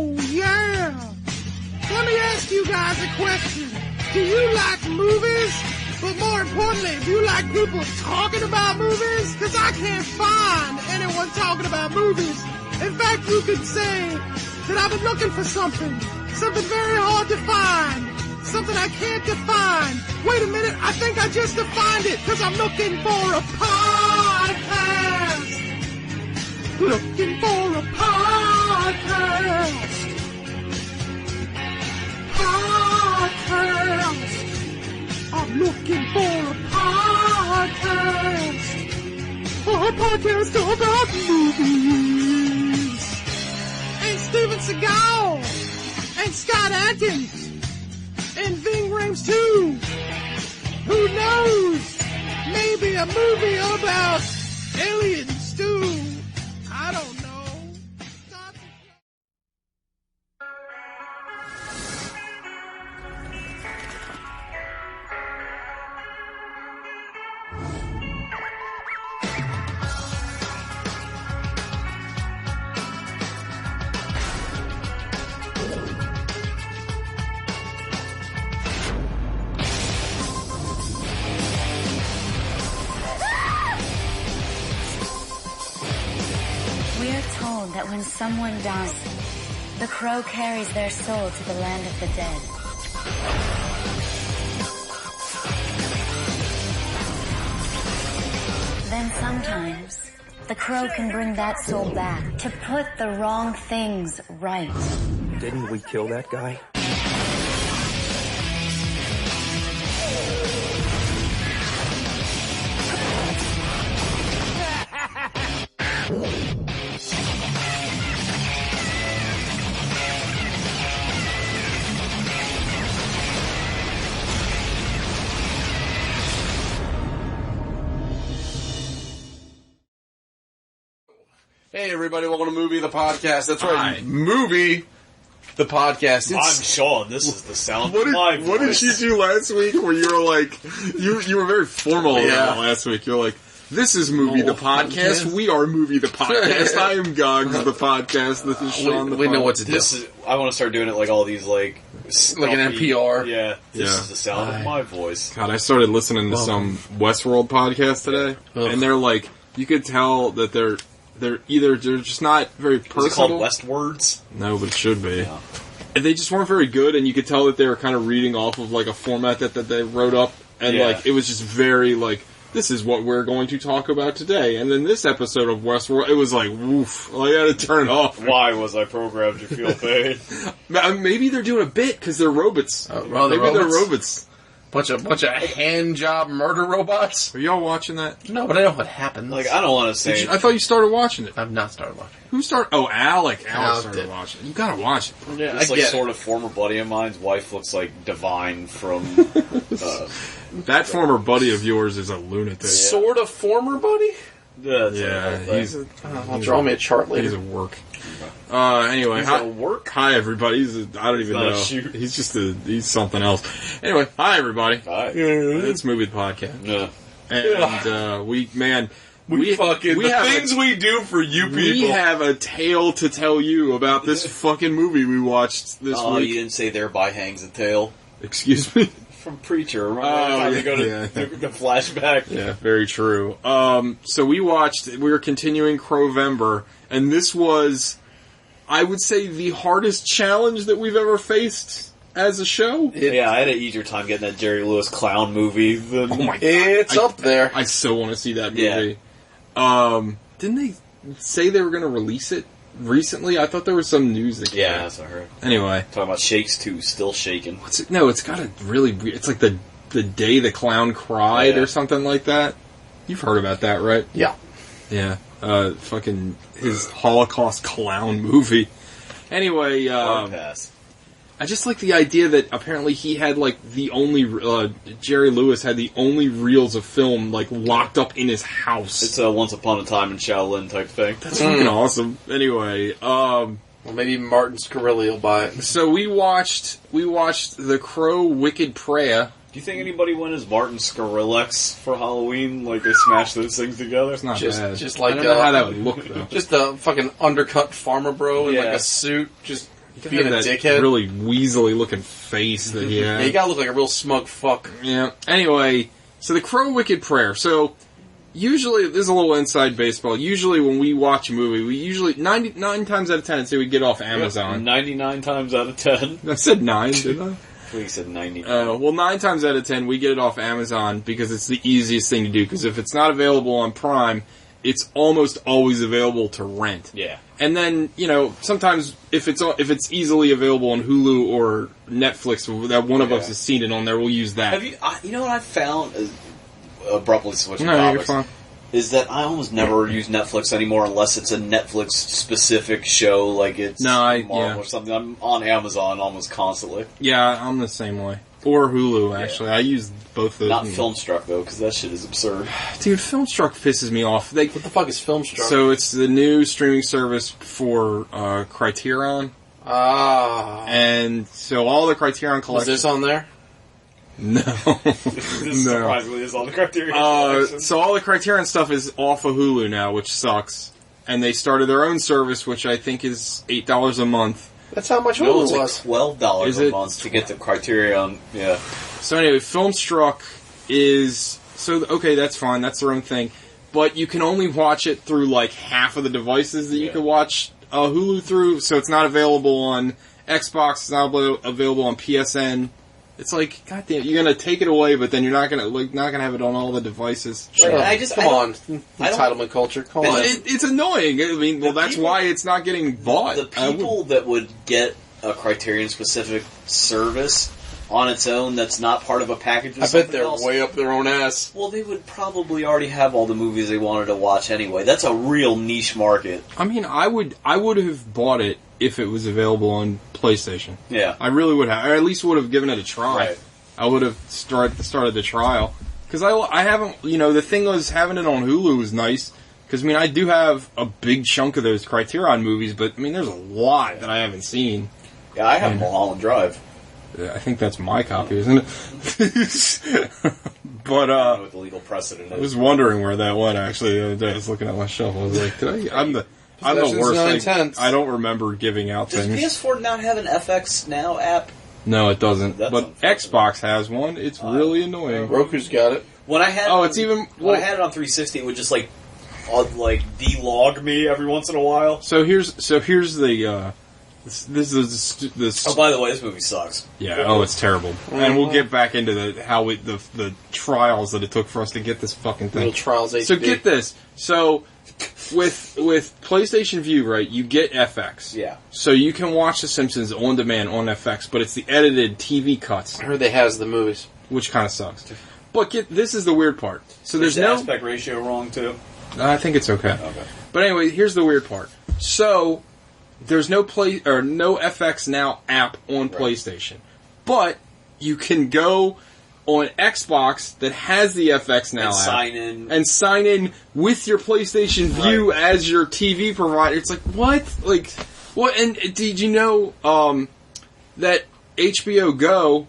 Oh, yeah. Let me ask you guys a question. Do you like movies? But more importantly, do you like people talking about movies? Because I can't find anyone talking about movies. In fact, you could say that I've been looking for something very hard to find, something I can't define. Wait a minute, I think I just defined it, because I'm looking for a podcast. Looking for a podcast. Podcast. I'm looking for a podcast. A podcast about movies. And Steven Seagal. And Scott Adkins. And Ving Rhames too. Who knows? Maybe a movie about aliens too. I don't know. That when someone dies, the crow carries their soul to the land of the dead. Then sometimes, the crow can bring that soul back to put the wrong things right. Didn't we kill that guy? Hey everybody, welcome to Movie the Podcast. That's right, Movie the Podcast. I'm Sean, this is the sound of my voice. What did you do last week where you were like, you were very formal about it last week. You were like, this is Movie the Podcast. We are Movie the Podcast. I am Gogs the Podcast. This is Sean the Podcast. We know what to do. I want to start doing it like all these like an NPR. Yeah, this is the sound of my voice. God, I started listening to some Westworld podcast today, and they're like, you could tell that they're just not very personal. Is it called Westwords? No, but it should be. Yeah. And they just weren't very good, and you could tell that they were kind of reading off of like a format that they wrote up, and like it was just very like, this is what we're going to talk about today. And then this episode of Westworld, it was like, woof, I had to turn it off. Why was I programmed to feel pain? Maybe they're doing a bit because they're robots. Maybe they're robots. Bunch of hand job murder robots. Are y'all watching that? No, but I know what happens. Like, I don't want to say... I thought you started watching it. I've not started watching it. Who started? Oh, Alec. Alec started watching it. You gotta watch it. Yeah, this like sort of former buddy of mine's wife looks like Divine from... that former buddy of yours is a lunatic. Yeah. Sort of former buddy? Yeah, I'll draw me a chart later. He's at work. Anyway, hi everybody. I don't even know. He's just he's something else. Anyway, hi everybody. Hi. It's Movie the Podcast. Yeah. And we the things we do for you people. We have a tale to tell you about this fucking movie we watched this week. Oh, you didn't say thereby hangs a tale. Excuse me? From Preacher. Remember to go to the flashback? Yeah, very true. So we were continuing Crowvember, and this was, I would say, the hardest challenge that we've ever faced as a show. Yeah, I had an easier time getting that Jerry Lewis clown movie than... Oh my God. It's up there. I so want to see that movie. Yeah. Didn't they say they were going to release it recently? I thought there was some news that came out. Yeah, that's what I heard. Anyway. Talking about Shakes 2, still shaking. It's got a really... It's like the day the clown cried or something like that. You've heard about that, right? Yeah. Yeah. Fucking his Holocaust clown movie. Anyway, I just like the idea that apparently he had like the only Jerry Lewis had the only reels of film like locked up in his house. It's a Once Upon a Time in Shaolin type thing. That's fucking awesome. Anyway, well, maybe Martin Scarilli will buy it. So we watched The Crow, Wicked Prey. Do you think anybody went as Martin Skrillex for Halloween? Like they smashed those things together? It's not bad. Just like I don't know how that would look though. Just a fucking undercut farmer bro in like a suit. Just being a that dickhead. really weaselly looking face that he had. Yeah, you gotta look like a real smug fuck. Yeah. Anyway, so the Crow Wicked Prayer. So usually, this is a little inside baseball. Usually, when we watch a movie, we usually 99 times out of 10, I'd say we get off Amazon. 99 times out of 10. I said 9, didn't I? Please said 90. Well, 9 times out of 10, we get it off Amazon because it's the easiest thing to do. Because if it's not available on Prime, it's almost always available to rent. Yeah. And then, sometimes if it's easily available on Hulu or Netflix, that one of us has seen it on there, we'll use that. Have you? You know what I found? Abruptly switching No, you're topics. fine. Is that I almost never use Netflix anymore unless it's a Netflix specific show, like it's Marvel or something. I'm on Amazon almost constantly. Yeah, I'm the same way. Or Hulu, actually. I use both those. Not Filmstruck, though, because that shit is absurd. Dude, Filmstruck pisses me off. What the fuck is Filmstruck? So it's the new streaming service for Criterion. And so all the Criterion collections... Is this on there? No. This surprisingly is on the Criterion collection. So all the Criterion stuff is off of Hulu now, which sucks. And they started their own service, which I think is $8 a month. That's how much No, Hulu it's was. like $12 a month to get the Criterion. Yeah. So anyway, Filmstruck is... So, okay, that's fine. That's their own thing. But you can only watch it through, like, half of the devices that you can watch Hulu through. So it's not available on Xbox. It's not available on PSN. It's like, goddamn, you're gonna take it away, but then you're not gonna have it on all the devices. Come on, entitlement culture. Come on. It's annoying. I mean, that's why it's not getting bought. The people that would get a Criterion specific service on its own, that's not part of a package. With I bet they're else, way up their own ass. Well, they would probably already have all the movies they wanted to watch anyway. That's a real niche market. I mean, I would have bought it if it was available on PlayStation. Yeah. I really would have. Or at least would have given it a try. Right. I would have started the trial. Because I haven't, the thing was, having it on Hulu was nice. Because, I do have a big chunk of those Criterion movies, but, there's a lot that I haven't seen. Yeah, I have Mulholland Drive. I think that's my copy, isn't it? But, I don't know what the legal precedent is. I was wondering where that went, actually, the other day. I was looking at my shelf. I was like, I'm the worst. I don't remember giving out Does things. PS4 not have an FX Now app? No, it doesn't. That's but Xbox has one. It's really annoying. Roku's got it. When I had when I had it on 360, it would just de-log me every once in a while. So here's the this is. Oh, by the way, this movie sucks. Yeah. Oh, it's terrible. And we'll get back into the trials that it took for us to get this fucking thing. Real trials HD. So get this. So with PlayStation Vue, right, you get FX. Yeah. So you can watch The Simpsons on demand on FX, but it's the edited TV cuts. I heard they has the movies, which kind of sucks. But this is the weird part. So Is there's the no aspect ratio wrong too. I think it's okay. Okay. But anyway, here's the weird part. So there's no FX Now app on PlayStation, but you can go on Xbox that has the FX Now app and sign in with your PlayStation Vue as your TV provider. It's like, what? Like, what? And did you know that HBO Go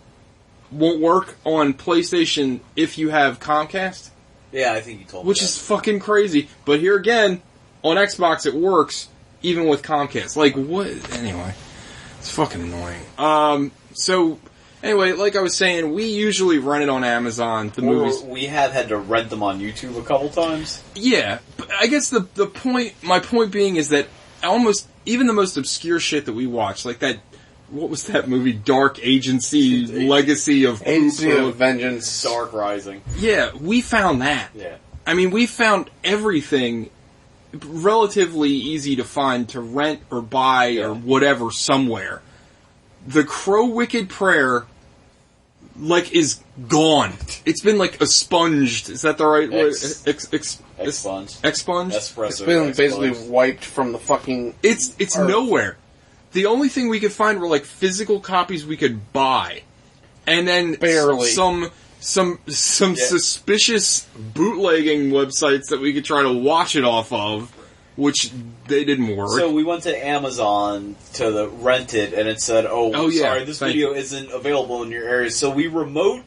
won't work on PlayStation if you have Comcast? Yeah, I think you told me. Which is fucking crazy. But here again, on Xbox it works even with Comcast. Like, what? Anyway, it's fucking annoying. So anyway, like I was saying, we usually rent it on Amazon. The movies we have had to rent them on YouTube a couple times. Yeah, but I guess my point being is that almost even the most obscure shit that we watch, like that. What was that movie? Dark Agency Legacy of Agency of Vengeance. Dark Rising. Yeah, we found that. Yeah. I mean, we found everything relatively easy to find to rent or buy or whatever somewhere. The Crow Wicked Prayer, is gone. It's been expunged. Is that the right word? Expunged. Expunged? It's been basically wiped from the fucking. It's earth. nowhere. The only thing we could find were physical copies we could buy, and then barely some suspicious bootlegging websites that we could try to watch it off of, which they didn't work. So we went to Amazon to rent it, and it said, sorry, this video isn't available in your area. So we remote.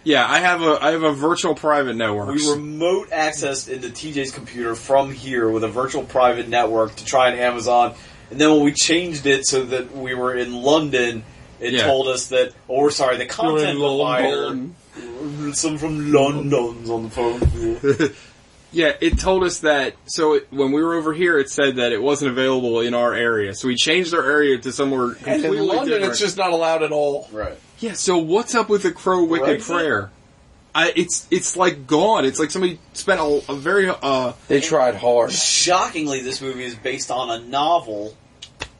Yeah, I have a virtual private network. We remote accessed into TJ's computer from here with a virtual private network to try and Amazon. And then when we changed it so that we were in London, it told us that, the content provider, some from London's on the phone. Yeah, it told us that, when we were over here, it said that it wasn't available in our area. So we changed our area to somewhere completely different. And in London, it's just not allowed at all. Right. Yeah, so what's up with the Crow Wicked Prayer? It's like gone. It's like somebody spent a very... They tried hard. Shockingly, this movie is based on a novel.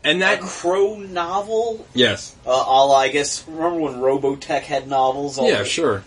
And that... A Crow novel? Yes. I guess, remember when Robotech had novels? Yeah, sure.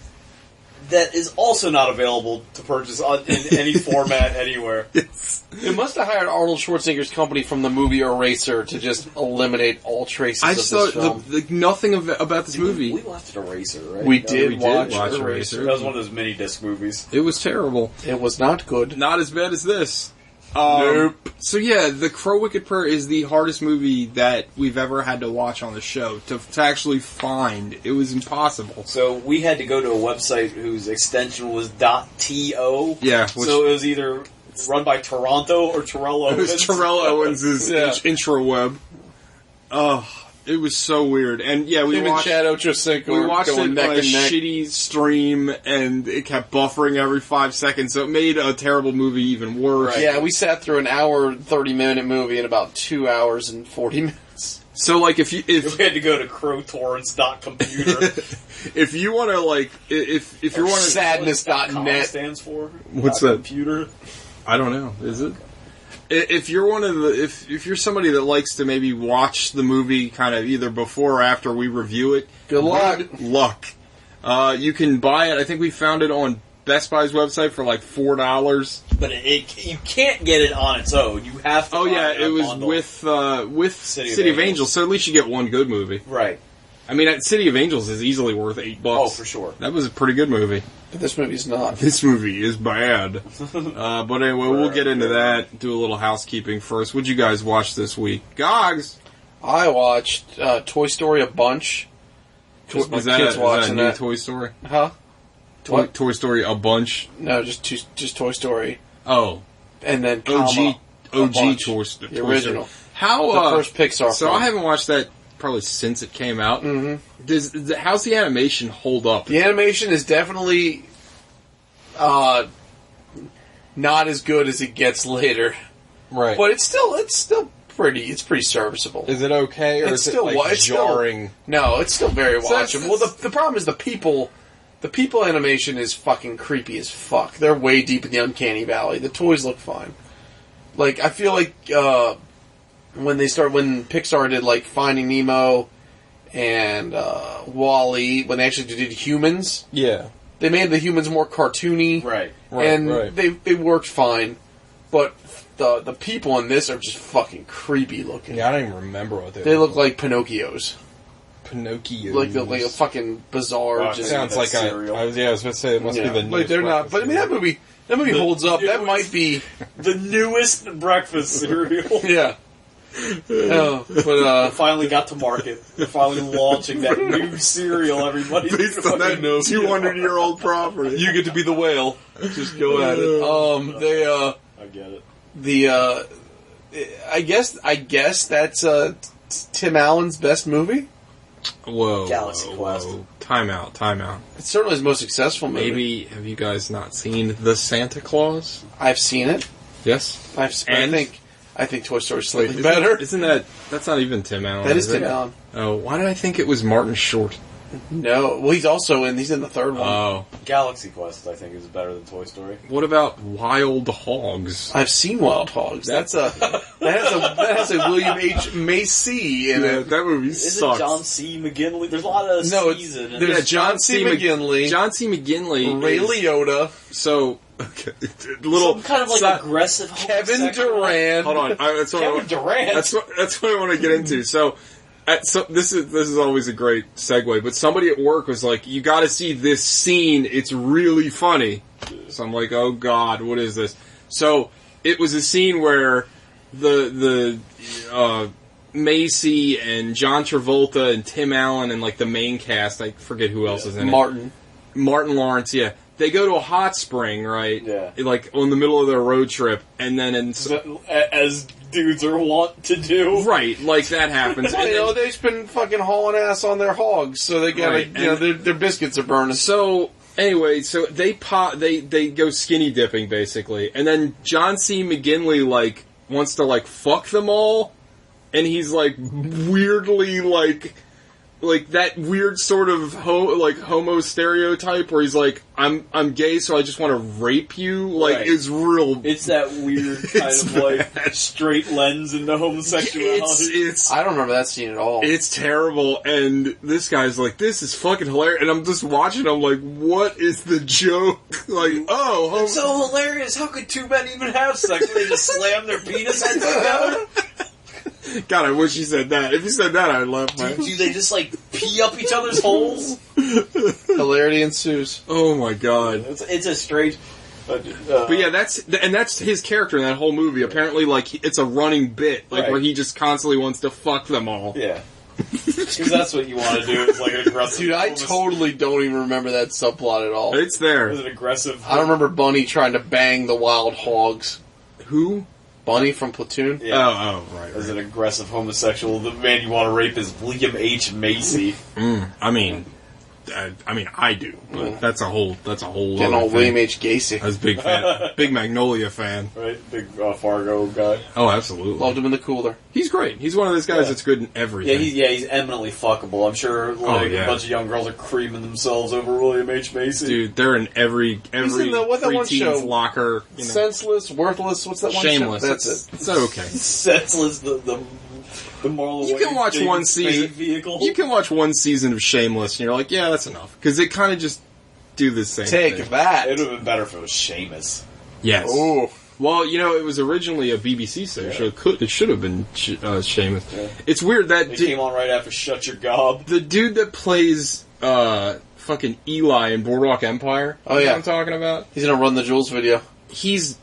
That is also not available to purchase in any format anywhere. It must have hired Arnold Schwarzenegger's company from the movie Eraser to just eliminate all traces of this film. Nothing about this movie. We watched Eraser, right? We did watch Eraser. That was one of those mini disc movies. It was terrible. It was not good. Not as bad as this. Nope. So yeah, The Crow Wicked Prayer is the hardest movie that we've ever had to watch on the show. To actually find. It was impossible. So we had to go to a website whose extension was .to. Yeah. So it was either run by Toronto or Terrell Owens. It was Terrell Owens' intro web. Oh, it was so weird. And yeah, we watched Chad Ochocinco. We watched it on neck a and neck. shitty stream, and it kept buffering every 5 seconds, so it made a terrible movie even worse. Right. Yeah, we sat through an hour, 30-minute movie in about 2 hours and 40 minutes. So, like, if we had to go to crowtorrents.computer. If you want to, like, if you want to... Sadness.net stands for? What's that? Computer? I don't know. Is it? If you're one of the, if you're somebody that likes to maybe watch the movie kind of either before or after we review it, good luck. You can buy it. I think we found it on Best Buy's website for like $4. But you can't get it on its own. You have to. Oh yeah, it was with City of Angels. So at least you get one good movie. Right. I mean, City of Angels is easily worth $8. Oh, for sure. That was a pretty good movie. But this movie's not. This movie is bad. But anyway, we'll get into that. Do a little housekeeping first. What'd you guys watch this week? Gogs! I watched Toy Story a bunch. Is that a new Toy Story? Huh? Toy Story a bunch? No, just Toy Story. Oh. And then OG Toy Story. The original. How, the first Pixar So film. I haven't watched that probably since it came out. Mm-hmm. How's the animation hold up? The animation is definitely not as good as it gets later. Right. But it's still pretty serviceable. Is it okay, or is it like jarring? No, it's still very watchable. Well, the problem is the people animation is fucking creepy as fuck. They're way deep in the uncanny valley. The toys look fine. Like, I feel like when Pixar did like Finding Nemo and WALL-E, when they actually did humans, they made the humans more cartoony, right? They worked fine, but the people in this are just fucking creepy looking. Yeah, I don't even remember what they look like Pinocchios. Like a fucking bizarre. Just sounds like cereal. I was about to say it must be the newest. Like they're not, but I mean that movie holds up. That might be the newest breakfast cereal. Yeah. But finally got to market. They're finally launching that new cereal. Everybody based on that 200-year-old property. You get to be the whale. Just go at it. I get it. I guess that's Tim Allen's best movie. Whoa. Galaxy Quest. Time out. It's certainly his most successful movie. Maybe, have you guys not seen The Santa Claus? I've seen it. Yes? I think Toy Story's slightly better. That's not even Tim Allen. That is Tim Allen. Oh, why did I think it was Martin Short? No, well, he's in the third one. Oh. Galaxy Quest, I think, is better than Toy Story. What about Wild Hogs? I've seen Wild Hogs. That has a William H. Macy in it. That movie sucks. Isn't John C. McGinley? There's a lot of C's in it. There's John C. McGinley. John C. McGinley. Ray Liotta. So, okay, some kind of like aggressive Kevin Durant. Hold on. Kevin Durant. That's what I want to get into. So this is always a great segue, but somebody at work was like, you gotta see this scene, it's really funny. So I'm like, oh god, what is this? So, it was a scene where the Macy and John Travolta and Tim Allen and like the main cast, I forget who else is in it. Martin Lawrence, yeah. They go to a hot spring, right? Yeah. Like, on the middle of their road trip, and then... as dudes are wont to do. Right, like that happens. Well, you know, they've been fucking hauling ass on their hogs, so they gotta, Right, you know, their biscuits are burning. So, anyway, so they go skinny dipping, basically. And then John C. McGinley, like, wants to, like, fuck them all. And he's, like, weirdly, like that weird sort of homo stereotype where he's like, I'm gay, so I just want to rape you. Like, Right. it's real. It's that weird kind of like straight lens into homosexuality. It's I don't remember that scene at all. It's terrible, and this guy's like, this is fucking hilarious, and I'm just watching, I'm like, what is the joke? Like, oh, It's so hilarious. How could two men even have sex? They just slam their penis heads together? God, I wish you said that. If you said that, I'd laugh. Do they just like pee up each other's holes? Hilarity ensues. Oh my god. It's a strange... But yeah, that's his character in that whole movie. Apparently, like, it's a running bit, like, Right. where he just constantly wants to fuck them all. Yeah. Because that's what you want to do. It's like an aggressive... Dude, I totally don't even remember that subplot at all. It's there. It was an aggressive... I don't remember Bunny trying to bang the wild hogs. Who? Bunny from Platoon? Yeah. Oh, right. As an aggressive homosexual, the man you want to rape is Liam H. Macy. I mean, I do, but that's a whole Getting other old thing. William H. Gacy. I was a big fan, big Magnolia fan. Right? Big Fargo guy. Oh, absolutely. Loved him in the cooler. He's great. He's one of those guys Yeah. that's good in everything. He's eminently fuckable. I'm sure like, yeah. a bunch of young girls are creaming themselves over William H. Macy. Dude, they're in every He's in the- what that one preteen's show? locker. You know. Senseless, worthless, what's that one Shameless. show? That's it. It's okay. Senseless, the Marlon You can Wayans watch David one Spade season. vehicle. You can watch one season of Shameless, and you're like, yeah, that's enough, because they kind of just do the same Take thing. that. It would have been better if it was Seamus. Yes. Ooh. Well, you know, it was originally a BBC series, so it should have been Seamus. Yeah. It's weird that It came on right after Shut Your Gob. the dude that plays fucking Eli in Boardwalk Empire. Oh, you know yeah. what I'm talking about. He's in a Run the Jewels video. He's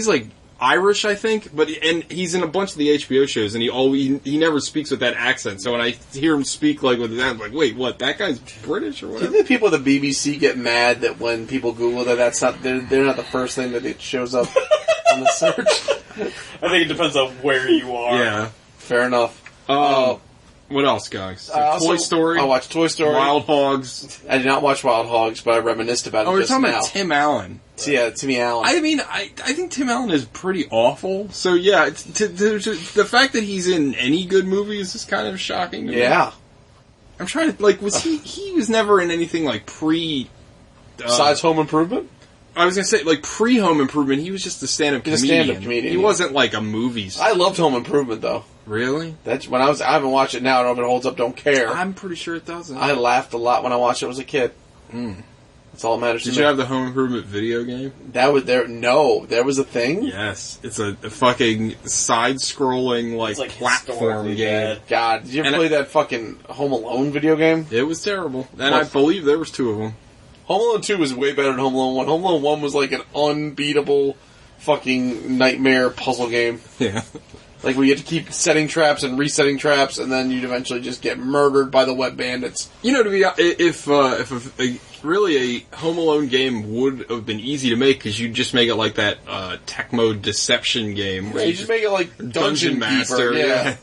like Irish, I think, and he's in a bunch of the HBO shows, and he never speaks with that accent. So when I hear him speak like with that, I'm like, wait, what? That guy's British or Do you whatever? think people at the BBC get mad that when people Google that, that's not they're not the first thing that it shows up on the search? I think it depends on where you are. Yeah. Fair enough. What else, guys? So Also, Toy Story. I watched Toy Story. Wild Hogs. I did not watch Wild Hogs, but I reminisced about it Oh, we're just talking now. about Tim Allen. So, yeah, Timmy Allen. I mean, I think Tim Allen is pretty awful. So yeah, the fact that he's in any good movies is kind of shocking to me. yeah. I'm trying to was he was never in anything like pre. Besides Home Improvement? I was gonna say like pre Home Improvement. He was just a stand-up He's a comedian. stand-up comedian, He yeah. wasn't like a movie star. I loved Home Improvement, though. Really? That's when I haven't watched it now. I don't know if it holds up. Don't care. I'm pretty sure it doesn't. I laughed a lot when I watched it as a kid. That's all that matters Did to you me. have the Home Improvement video game? That was there. No, there was a thing. Yes, it's a fucking side-scrolling like, It's like platform historically game. bad. God, did you ever And play that fucking Home Alone video game? It was terrible, and I believe there was 2 of them. Home Alone 2 was way better than Home Alone 1. Home Alone 1 was like an unbeatable fucking nightmare puzzle game. Yeah. Like where you had to keep setting traps and resetting traps, and then you'd eventually just get murdered by the wet bandits. You know, to be if really a Home Alone game would have been easy to make because you'd just make it like that tech mode deception game. Yeah, you just make it like Dungeon Master. Keeper. Yeah.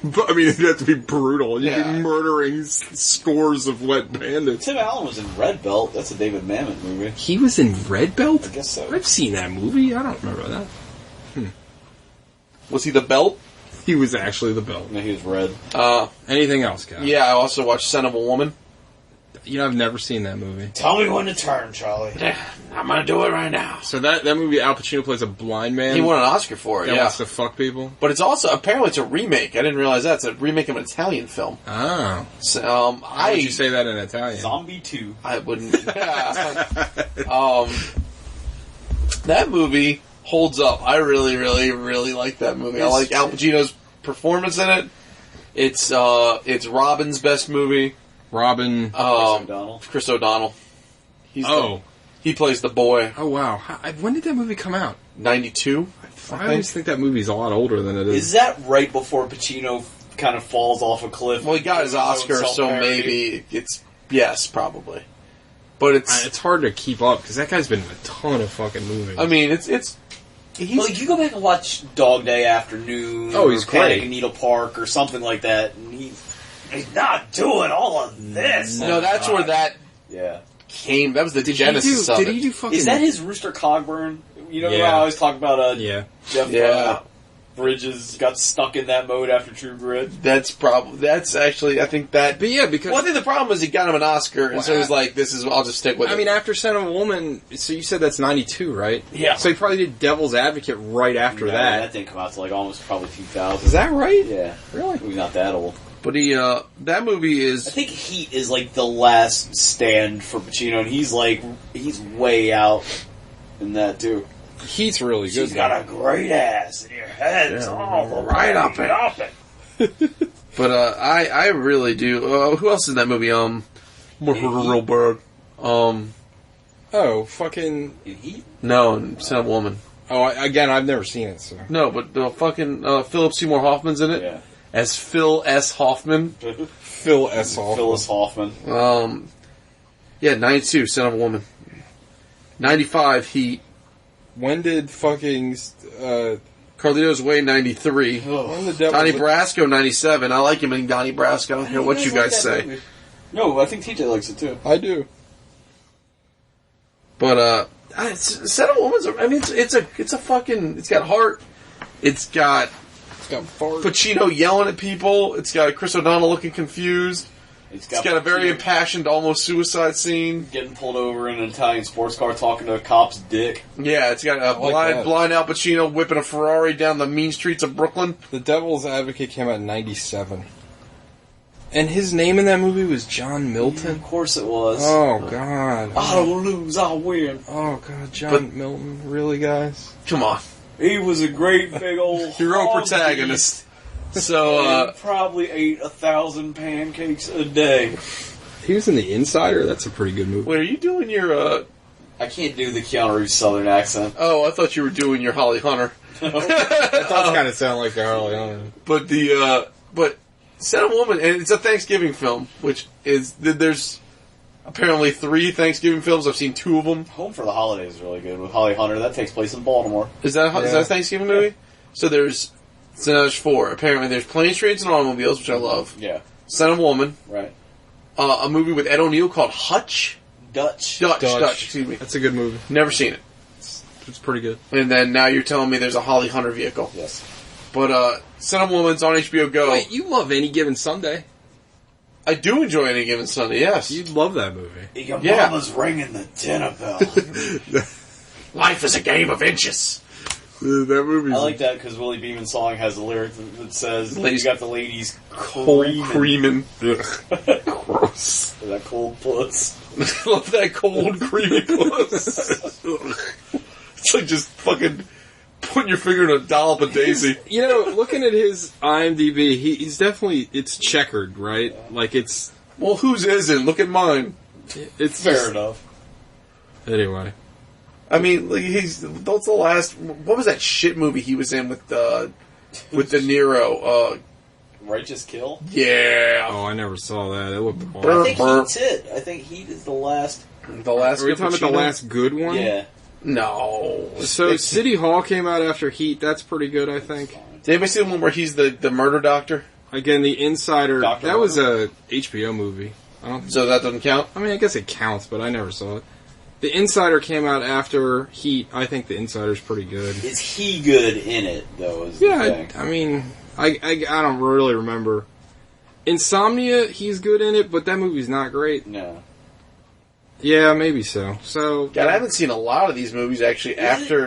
But, I mean, it'd have to be brutal. You'd Yeah. be murdering scores of wet bandits. Tim Allen was in Red Belt. That's a David Mamet movie. He was in Red Belt? I guess so. I've seen that movie. I don't remember that. Was he the belt? He was actually the belt. No, he was red. Anything else, guys? Yeah, I also watched Son of a Woman. You know, I've never seen that movie. Tell me when to turn, Charlie. I'm gonna do it right now. So that movie, Al Pacino plays a blind man He won an Oscar for it, that yeah. wants to fuck people. But it's also, apparently it's a remake. I didn't realize that. It's a remake of an Italian film. Oh. So, How would you say that in Italian? Zombie 2. I wouldn't. That movie holds up. I really, really, really like that movie. I like Al Pacino's performance in it. It's Robin's best movie. Robin. O'Donnell. Chris O'Donnell. Oh. He plays the boy. Oh, wow. When did that movie come out? 92. I always think that movie's a lot older than it is. Is that right before Pacino kind of falls off a cliff? Well, he got his Oscar, so maybe it's yes, probably. But it's hard to keep up because that guy's been in a ton of fucking movies. I mean, it's Like, you go back and watch Dog Day Afternoon, Oh, he's or Panic great. in Needle Park, or something like that, and he's not doing all of this. No, that's where that Yeah. came. That was the genesis of Did it. he do fucking... Is that his Rooster Cogburn? You know Yeah. how I always talk about Yeah. Jeff Yeah. Bridges got stuck in that mode after True Grit? That's actually, I think that... But yeah, because... Well, I think the problem was he got him an Oscar, and so he's like, I'll just stick with it. I mean, after Son of a Woman, so you said that's 92, right? Yeah. So he probably did Devil's Advocate right after No, that. That didn't come out to like almost probably 2000. Is that right? Yeah. Really? He's not that old. But that movie I is... think Heat is like the last stand for Pacino, and he's way out in that too. Heat's really good. She's got a great ass, and your head's all the right up way it. up it. But I really do. Who else is in that movie? Real Bird. Oh, fucking... In Heat? No, Son of a Woman. Oh, again, I've never seen it, so... No, but fucking Philip Seymour Hoffman's in it Yeah. as Phil S. Hoffman. Phil S. Hoffman. Phyllis Hoffman. Yeah, 92, Son of a Woman. 95, Heat. When did fucking... Carlito's Way, 93. when the devil... Donnie Brasco, 97. I like him in Donnie Brasco. I don't care what you guys say. No, I think TJ likes it too. I do. But, Son of a Woman's... I mean, it's a fucking... It's got heart. It's got It's got fart. Pacino yelling at people. It's got Chris O'Donnell looking confused. It's It's got a very Pacino impassioned, almost suicide scene. getting pulled over in an Italian sports car talking to a cop's dick. Yeah, it's got a like that. blind Al Pacino whipping a Ferrari down the mean streets of Brooklyn. The Devil's Advocate came out in 97. And his name in that movie was John Milton? Of course it was. Oh, God. I don't lose, I win. Oh, God. John Milton. Really, guys? Come on. He was a great big old Hero hog protagonist. beast So, and probably ate 1,000 pancakes a day. He was in The Insider. That's a pretty good movie. wait, are you doing your, I can't do the Keanu Reeves Southern accent. Oh, I thought you were doing your Holly Hunter. That does kind of sound like the Harley. But but Son of a Woman, and it's a Thanksgiving film, which is, there's apparently 3 Thanksgiving films. I've seen 2 of them. Home for the Holidays is really good with Holly Hunter. That takes place in Baltimore. Is that a Thanksgiving movie? So there's 4. Apparently there's Planes, Trains, and Automobiles, which I love. Yeah, Son of a Woman. right. A movie with Ed O'Neill called Hutch. Dutch. Dutch, excuse me. That's a good movie. Never seen it. It's pretty good. And then now you're telling me there's a Holly Hunter vehicle. Yes. But Son of a Woman's on HBO Go. Wait, you love Any Given Sunday. I do enjoy Any Given Sunday, yes. You love that movie. Your Yeah. mama's ringing the dinner bell. Life is a game of inches. That movie. I like that because Willie Beeman's song has a lyric that says, Ladies- "You got the ladies Cold creaming." creaming. Gross. That cold puss. I love that cold creaming puss. It's like just fucking putting your finger in a dollop of Daisy. You know, looking at his IMDb, he's definitely, it's checkered, right? Like it's Well, whose isn't? Look at mine. Fair just- enough. Anyway, I mean, like, that's the last. What was that shit movie he was in with De Niro? Righteous Kill? Yeah. oh, I never saw that. It looked I awful. think Heat's it. I think Heat is the last. The last. Are we talking about the last good one? Yeah. No. So City Hall came out after Heat. That's pretty good, I think. Did anybody see the one where he's the murder doctor? Again, The Insider. Dr. That was a HBO movie. I don't. So that doesn't count? I mean, I guess it counts, but I never saw it. The Insider came out after Heat. I think The Insider's pretty good. Is he good in it, though? Is the Yeah, thing. I mean, I don't really remember. Insomnia, he's good in it, but that movie's not great. No. Yeah, maybe so. So, God, I haven't seen a lot of these movies actually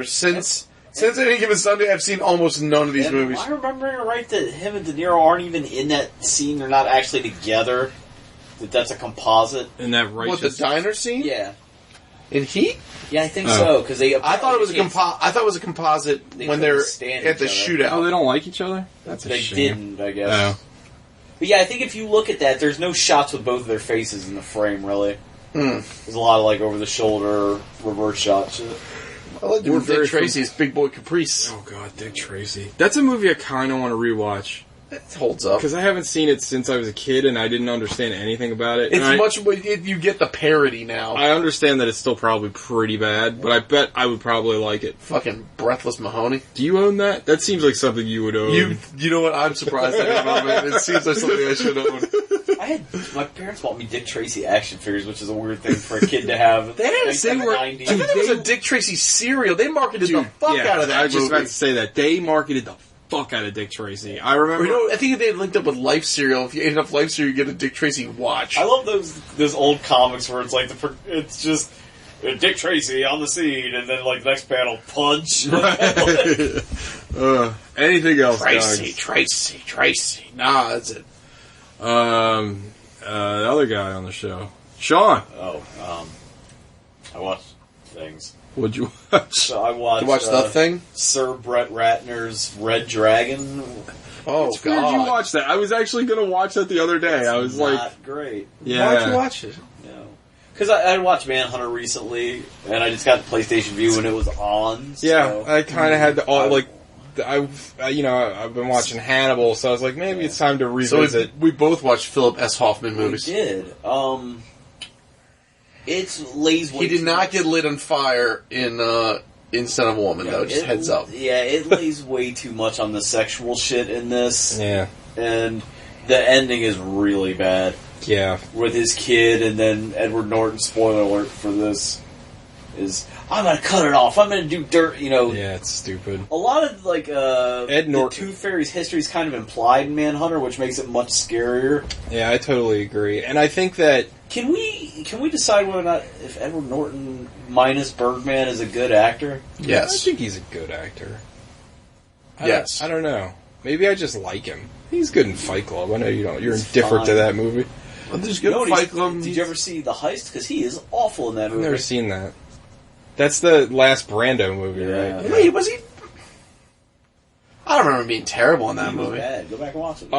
since Any Given Sunday. I've seen almost none of these Am movies. I remembering it right that him and De Niro aren't even in that scene? They're not actually together? That's a composite? in that What, the righteous... diner scene? Yeah. In Heat? Yeah, I think Oh. so. Because they. I thought it was a I thought it was a composite They when couldn't they're stand at the each other. shootout. Oh, they don't like each other? That's a They shame. didn't, I guess. Oh. But yeah, I think if you look at that, there's no shots with both of their faces in the frame, really. Hmm. There's a lot of, like, over-the-shoulder, reverse shot shit. I like We're Dick very Tracy's Big Boy Caprice. Oh, God, Dick Tracy. That's a movie I kind of want to rewatch. It holds up. Because I haven't seen it since I was a kid, and I didn't understand anything about it. You get the parody now. I understand that it's still probably pretty bad, but I bet I would probably like it. Fucking Breathless Mahoney. Do you own that? That seems like something you would own. You know what? I'm surprised I don't own it. It seems like something I should own. My parents bought me Dick Tracy action figures, which is a weird thing for a kid to have. They had a thing where I thought it was a Dick Tracy cereal. They marketed the fuck out of that. I was just about to say that they marketed the fuck out of Dick Tracy. I remember. I think they linked up with Life cereal. If you ate enough Life cereal, you get a Dick Tracy watch. I love those old comics where it's like it's just Dick Tracy on the scene, and then like the next panel, punch. Anything else? Tracy. Nah, that's it. The other guy on the show, Sean. I watched things. What'd you watch? So I watched. You watched the thing? Sir Brett Ratner's Red Dragon. Oh, it's weird you watched that. I was actually going to watch that the other day. I was not great. Yeah. Why'd you watch it? No. Because I watched Manhunter recently, and I just got the PlayStation View when it was on. So. Yeah, I kind of had to, I've been watching Hannibal, so I was like, maybe it's time to revisit. So we both watched Philip S. Hoffman movies. We did. It lays way He did not get lit on fire in Son of a Woman, though. Just heads up. Yeah, it lays way too much on the sexual shit in this. Yeah. And the ending is really bad. Yeah. With his kid, and then Edward Norton, spoiler alert for this, is, I'm gonna cut it off, I'm gonna do dirt, Yeah, it's stupid. A lot of, Ed Norton. the Tooth Fairy's history is kind of implied in Manhunter, which makes it much scarier. Yeah, I totally agree. And I think that... Can we decide whether or not if Edward Norton minus Birdman is a good actor? Yes. I think he's a good actor. Yes. I don't know. Maybe I just like him. He's good in Fight Club. I know you don't. You're indifferent to that movie. Well, there's good Fight Club. Did you ever see The Heist? Because he is awful in that movie. I've never seen that. That's the last Brando movie, right? Wait, was he? I don't remember being terrible in that movie. Bad. Go back and watch it.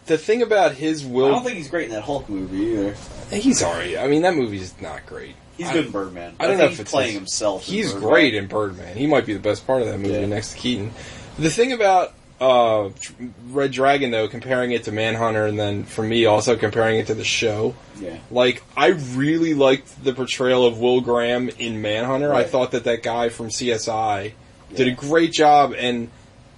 The thing about his I don't think he's great in that Hulk movie either. He's alright. I mean, that movie's not great. He's good in Birdman. I don't know if he's it's playing himself. He's great in Birdman. He might be the best part of that movie next to Keaton. The thing about Red Dragon, though, comparing it to Manhunter, and then for me also comparing it to the show, I really liked the portrayal of Will Graham in Manhunter. Right. I thought that guy from CSI did a great job, and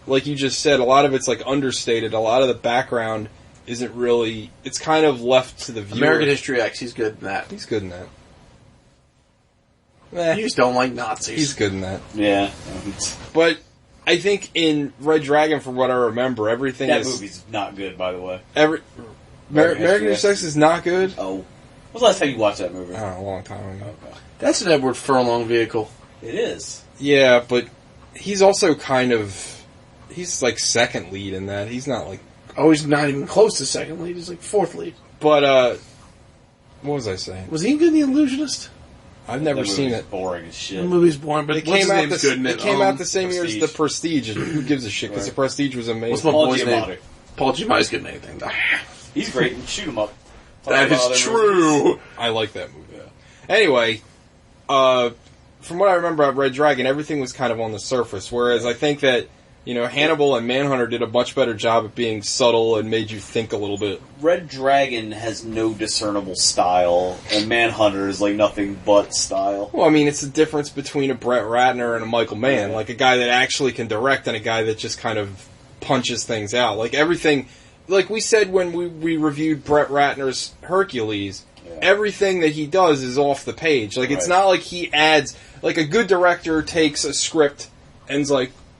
like you just said, a lot of it's understated. A lot of the background isn't really... It's kind of left to the viewer. American History X, he's good in that. He's good in that. You just don't like Nazis. He's good in that. Yeah. But I think in Red Dragon, from what I remember, everything that movie's not good, by the way. American History X is not good? Oh. When was the last time you watched that movie? Oh, a long time ago. Okay. That's an Edward Furlong vehicle. It is. Yeah, but he's also kind of... He's second lead in that. He's not Oh, he's not even close to second lead. He's fourth lead. But, what was I saying? Was he good in The Illusionist? I've never seen it. Boring as shit. The movie's boring, but it came out the same year as Prestige. The Prestige, and who gives a shit, because The Prestige was amazing. What's my boy's name? Paul Giamatti's good in anything, though. He's great, and shoot him up. That is true. Movies. I like that movie. Yeah. Anyway, from what I remember about Red Dragon, everything was kind of on the surface, whereas I think that Hannibal and Manhunter did a much better job at being subtle and made you think a little bit. Red Dragon has no discernible style, and Manhunter is nothing but style. Well, I mean, it's the difference between a Brett Ratner and a Michael Mann. A guy that actually can direct and a guy that just kind of punches things out. Everything... Like we said when we reviewed Brett Ratner's Hercules, everything that he does is off the page. It's not like he adds... a good director takes a script and's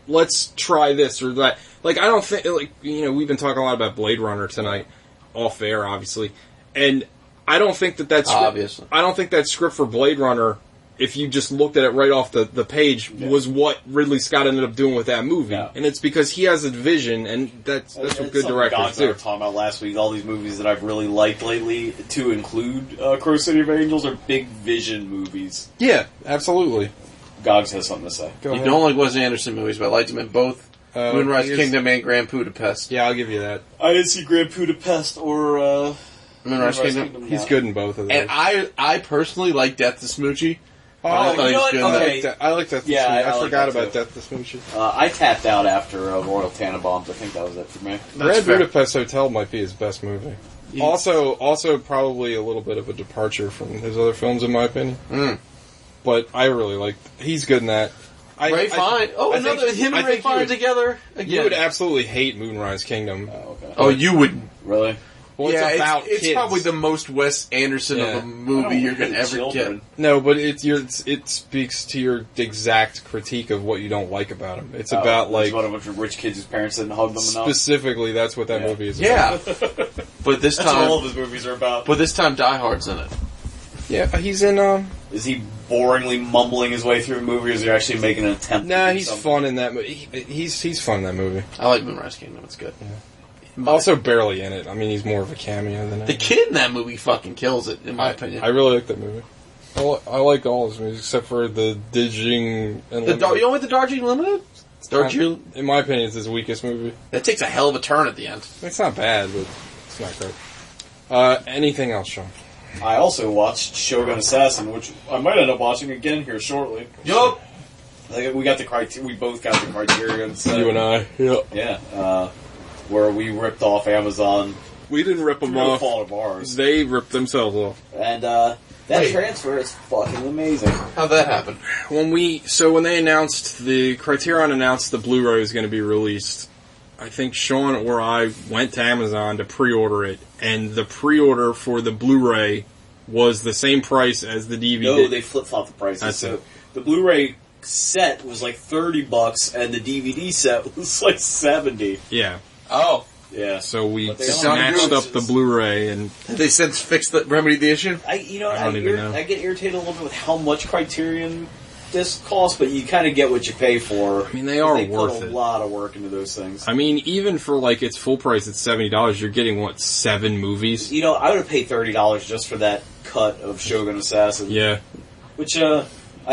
let's try this or that. I don't think, we've been talking a lot about Blade Runner tonight, off air, obviously, and I don't think that script, obviously. I don't think that script for Blade Runner, if you just looked at it right off the page, was what Ridley Scott ended up doing with that movie. Yeah. And it's because he has a vision, and that's what good directors do. We were talking about last week, all these movies that I've really liked lately, to include Crow City of Angels, are big vision movies. Yeah, absolutely. Gogs has something to say. You don't like Wes Anderson movies, but I liked him in both Moonrise Kingdom and Grand Budapest. Yeah, I'll give you that. I didn't see Grand Budapest or Moonrise Kingdom. He's good in both of those. And I personally like Death to Smoochie. I thought he was good. Okay. I like that. Yeah, I like forgot that about too. that. This movie. I tapped out after Royal Tenenbaums. I think that was it for me. Red Budapest Hotel might be his best movie. Also, probably a little bit of a departure from his other films, in my opinion. But I really like. He's good in that. Ray Fiennes. Him and Ray Fiennes together again. You would absolutely hate Moonrise Kingdom. Oh, okay. Oh, you would Really? Well, yeah, it's about it's kids. probably the most Wes Anderson of a movie you're going to ever get. No, but it speaks to your exact critique of what you don't like about him. It's about It's about a bunch of rich kids whose parents didn't hug them enough. Specifically, that's what that movie is about. Yeah. But this That's time... what all of his movies are about. But this time Die Hard's in it. Yeah, he's in, Is he boringly mumbling his way through a movie, or is he actually making an attempt Nah, to do he's something? fun in that movie. He's fun in that movie. I like Moonrise Kingdom. It's good. Yeah. Also barely in it. I mean, he's more of a cameo than The anything. kid in that movie fucking kills it, in my opinion. I really like that movie. I like all his movies except for the Darjeeling Unlimited. You don't like the Darjeeling Limited? In my opinion, it's his weakest movie. That takes a hell of a turn at the end. It's not bad, but it's not great. Anything else, Sean? I also watched Shogun Assassin, which I might end up watching again here shortly. Yup. We got the we both got the Criterion set. You and I. Yeah. Yeah. Where we ripped off Amazon. We didn't rip them No off. fault of ours. They ripped themselves off. And that transfer is fucking amazing. How'd that happen? When they announced the Criterion announced the Blu-ray was going to be released, I think Sean or I went to Amazon to pre-order it, and the pre-order for the Blu-ray was the same price as the DVD. No, they flip-flopped the prices. That's so it. the Blu-ray set was like $30, and the DVD set was like $70. Yeah. Oh. Yeah. So we But they snatched don't up the Blu-ray, and Have they since fixed remedied the issue? I don't even know. get irritated a little bit with how much Criterion disc costs, but you kind of get what you pay for. I mean, they are worth put a it. lot of work into those things. I mean, even for like its full price at $70, you're getting what, 7 movies? I would have paid $30 just for that cut of Shogun Assassin. Yeah. Which I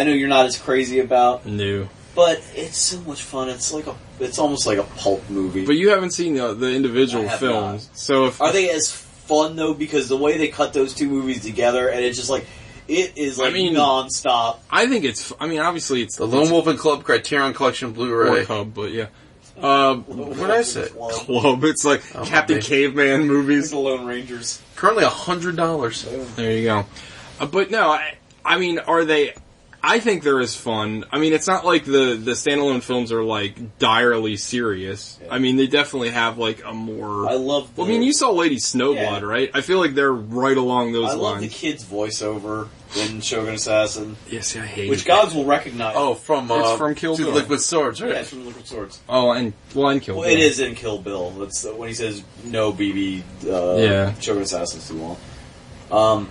know you're not as crazy about, No. but it's so much fun. It's almost like a pulp movie. But you haven't seen the individual I have films, not. so if Are they as fun though? Because the way they cut those two movies together, and it's just like it is like nonstop. I think it's. I mean, obviously it's The Lone Wolf and Club Criterion Collection Blu-ray. or Cub, but yeah. What did I say? Club. It's like Captain man. Caveman It's movies. the Lone Rangers. Currently $100. There you go. But no, I mean, are they? I think they're as fun. I mean, it's not like the standalone films are like direly serious. Yeah. I mean, they definitely have like a more. I love. Well, I mean, you saw Lady Snowblood, Yeah. right? I feel like they're right along those I love the lines. kid's voiceover in Shogun Assassin, Yes, I hate which it. gods will recognize. Oh, from It's from Kill Two Bill. Liquid Swords, right? yeah, it's from Liquid Swords. Oh, and Kill Well, Bill. it is in Kill Bill. It's when he says no, BB. Yeah. Shogun Assassin's too long.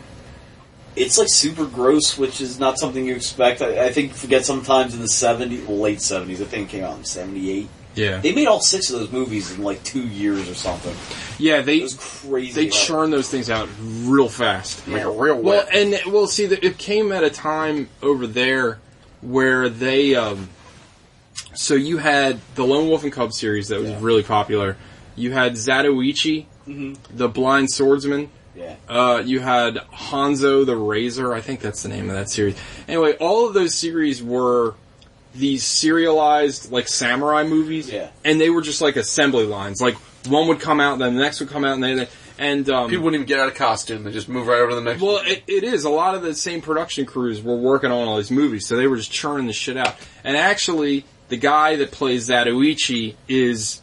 It's like super gross, which is not something you expect. I think forget sometimes in the late 70s. I think it came out in 78. Yeah. They made all 6 of those movies in like 2 years or something. Yeah, It they was crazy. they churn those things out real fast. Like a real Well, wet. and we'll see that it came at a time over there where they. So you had the Lone Wolf and Cub series that was really popular. You had Zatoichi, the Blind Swordsman. Yeah. You had Hanzo the Razor. I think that's the name of that series. Anyway, all of those series were these serialized like samurai movies. Yeah. And they were just like assembly lines. Like one would come out, then the next would come out, and People wouldn't even get out of costume. They just move right over to the next well, one. it is. A lot of the same production crews were working on all these movies, so they were just churning the shit out. And actually, the guy that plays Zatoichi is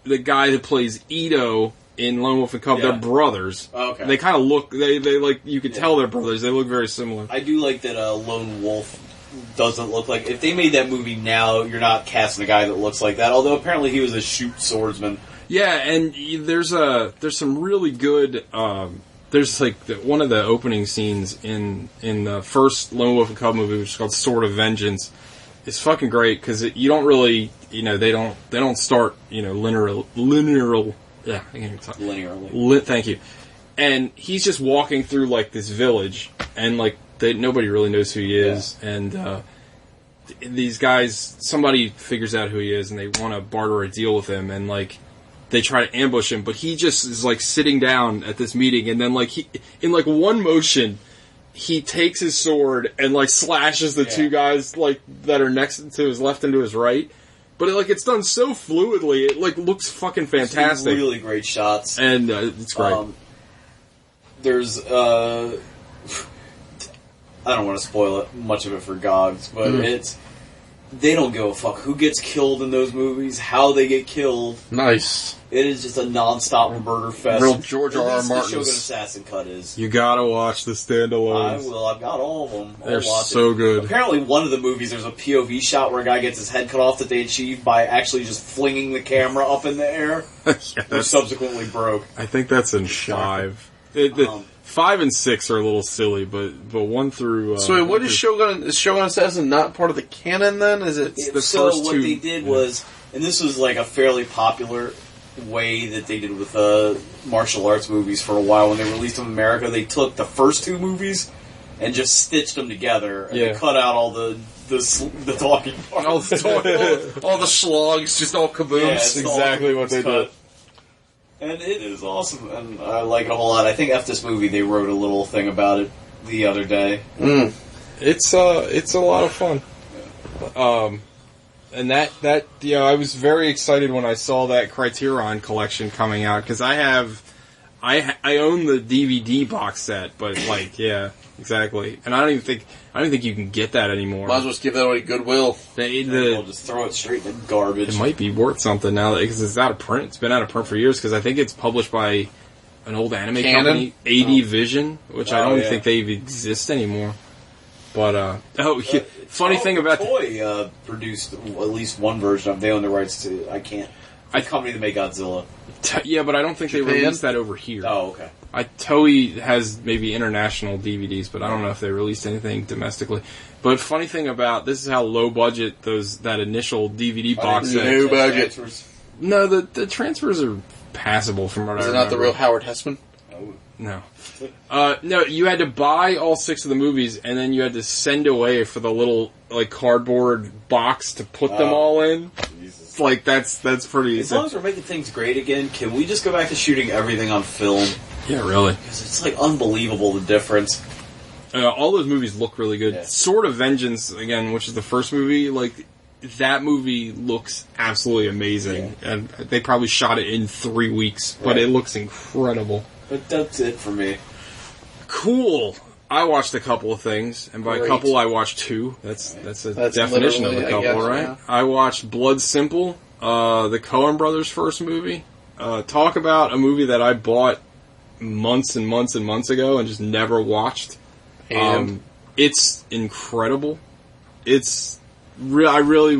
the guy that plays Ito in Lone Wolf and Cub. Yeah. They're brothers. Oh, okay. They kind of look. They like you could tell they're brothers. They look very similar. I do like that Lone Wolf doesn't look like... If they made that movie now, you're not casting a guy that looks like that. Although apparently he was a shoot swordsman. Yeah, and there's some really good. There's like one of the opening scenes in the first Lone Wolf and Cub movie, which is called Sword of Vengeance. It's fucking great because you don't really, they don't start, linear. Yeah, I can't even talk. Linearly. Thank you. And he's just walking through like this village, and like nobody really knows who he is, and these guys, somebody figures out who he is, and they want to barter a deal with him, and like they try to ambush him, but he just is like sitting down at this meeting, and then like he, in like one motion, he takes his sword and like slashes the two guys like that are next to his left and to his right. But it's done so fluidly, it like looks fucking fantastic. Some really great shots, and it's great. There's I don't want to spoil it, much of it for Gogs, but they don't give a fuck who gets killed in those movies, how they get killed. Nice. It is just a non-stop murder fest. Real George R. R. Martin's. The Shogun Assassin cut is. You gotta watch the standalones. I will. I've got all of them. They're so good. Apparently, one of the movies, there's a POV shot where a guy gets his head cut off that they achieved by actually just flinging the camera up in the air, which subsequently broke. I think that's in 5. 5 and 6 are a little silly, but 1 through... so wait, what is Shogun... Is Shogun Assassin not part of the canon, then? Is it the first what they did was... And this was like a fairly popular way that they did with martial arts movies for a while. When they released them in America, they took the first 2 movies and just stitched them together and they cut out all the talking parts. all the slogs, just all kabooms. Yeah, that's exactly what they did. And it is awesome, and I like it a whole lot. I think after this movie, they wrote a little thing about it the other day. It's a lot of fun. And that I was very excited when I saw that Criterion collection coming out, because I own the DVD box set, but exactly. And I don't think you can get that anymore. Might as well just give that away Goodwill. We'll just throw it straight in the garbage. It might be worth something now because it's out of print. It's been out of print for years, because I think it's published by an old anime company, AD Vision, which I don't think they even exist anymore. But funny thing about Toei produced at least one version of. They own the rights to. The company that made Godzilla. But I don't think Japan? they released that over here. Oh, okay. Toei has maybe international DVDs, but I don't know if they released anything domestically. But funny thing about this is how low budget that initial DVD box set. No budget. No, the transfers are passable from what I remember. Is it not the real Howard Hessman? No. No, you had to buy all 6 of the movies, and then you had to send away for the little cardboard box to put them all in. Jesus. That's pretty. As long as we're making things great again, can we just go back to shooting everything on film? Yeah, really. Because it's unbelievable the difference. All those movies look really good. Yeah. Sword of Vengeance, again, which is the first movie, that movie looks absolutely amazing. Yeah. And they probably shot it in 3 weeks, but it looks incredible. But that's it for me. Cool. I watched a couple of things, and by couple I watched 2. That's a definition of a couple, guess, right? Yeah. I watched Blood Simple, the Coen Brothers' first movie. Talk about a movie that I bought months and months and months ago and just never watched. And it's incredible. It's I really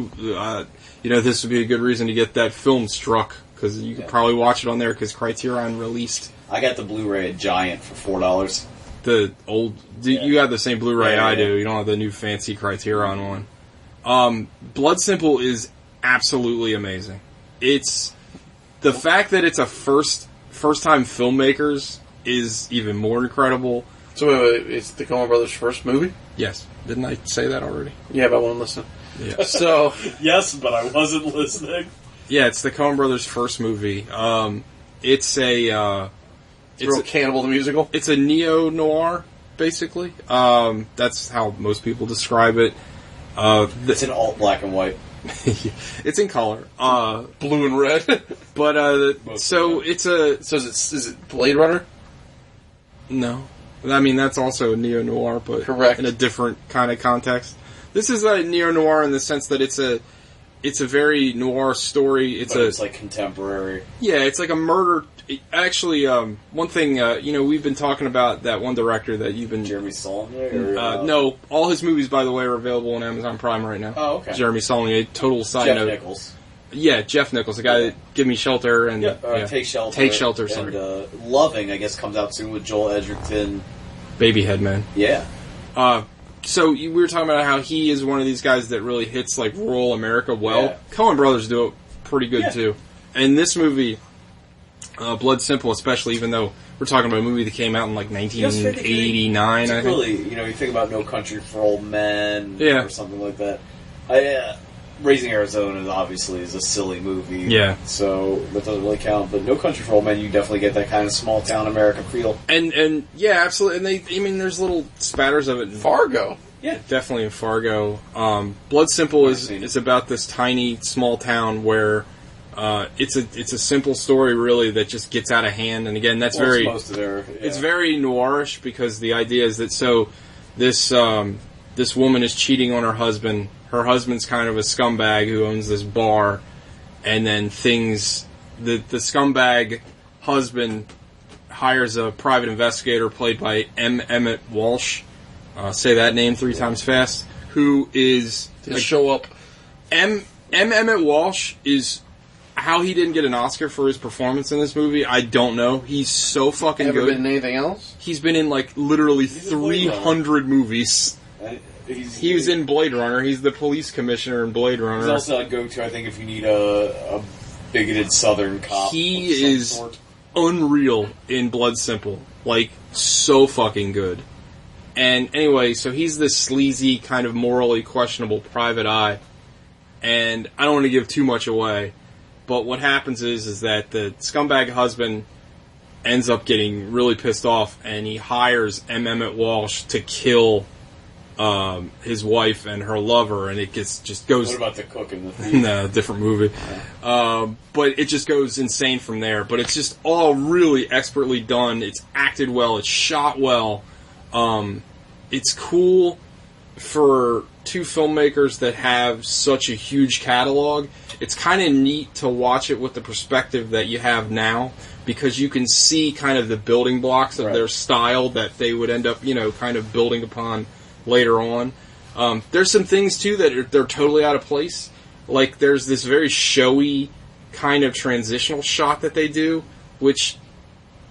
this would be a good reason to get that film Struck, because you could probably watch it on there because Criterion released. I got the Blu-ray at Giant for $4. The old, you have the same Blu-ray I do. You don't have the new fancy Criterion one. Blood Simple is absolutely amazing. It's the fact that it's a first time filmmakers is even more incredible. So wait, it's the Coen Brothers' first movie? Yes, didn't I say that already? Yeah, but I wasn't listening. Yeah. So yes, but I wasn't listening. Yeah, it's the Coen Brothers' first movie. It's a real Cannibal the Musical. It's a neo-noir, basically. That's how most people describe it. It's in alt black and white. It's in color, blue and red. But it's a. So is it Blade Runner? No, I mean that's also neo-noir, but correct in a different kind of context. This is a neo-noir in the sense that it's a very noir story. It's like contemporary. Yeah, it's like a murder. Actually, one thing, we've been talking about that one director that you've been... Jeremy Saulnier? No, all his movies, by the way, are available on Amazon Prime right now. Oh, okay. Jeremy Saulnier, total side Jeff note. Nichols. Yeah, Jeff Nichols, the guy that Give Me Shelter and... Take Shelter. Take Shelter, sorry. And Loving, I guess, comes out soon with Joel Edgerton. Babyhead Man. Yeah. So we were talking about how he is one of these guys that really hits rural America well. Yeah. Coen Brothers do it pretty good too. And this movie, Blood Simple especially, even though we're talking about a movie that came out in 1989, I think. Really, you think about No Country for Old Men or something like that. Raising Arizona obviously is a silly movie. Yeah. So that doesn't really count. But No Country for Old Men, you definitely get that kind of small town American feel. And yeah, absolutely. And there's little spatters of it in Fargo. Yeah. Definitely in Fargo. Blood Simple is about this tiny, small town where it's a simple story, really, that just gets out of hand. And again, that's very... Most of their, It's very noirish, because the idea is that, this woman is cheating on her husband. Her husband's kind of a scumbag who owns this bar. And then the scumbag husband hires a private investigator played by M. Emmett Walsh. Say that name 3 times fast. Who is... show up. M. Emmett Walsh is... How he didn't get an Oscar for his performance in this movie, I don't know. He's so fucking Ever good. been in anything else? He's been in, literally 300 movies. He was in Blade Runner. He's the police commissioner in Blade Runner. He's also a go-to, I think, if you need a bigoted Southern cop. He is unreal in Blood Simple. So fucking good. And anyway, so he's this sleazy, kind of morally questionable private eye. And I don't want to give too much away, but what happens is that the scumbag husband ends up getting really pissed off, and he hires M. Emmett Walsh to kill his wife and her lover, and it just goes... What about the cook in the thief? No, different movie. But it just goes insane from there. But it's just all really expertly done. It's acted well. It's shot well. It's cool for 2 filmmakers that have such a huge catalog. It's kind of neat to watch it with the perspective that you have now, because you can see kind of the building blocks of their style that they would end up, kind of building upon later on. There's some things, too, that they're totally out of place. There's this very showy kind of transitional shot that they do, which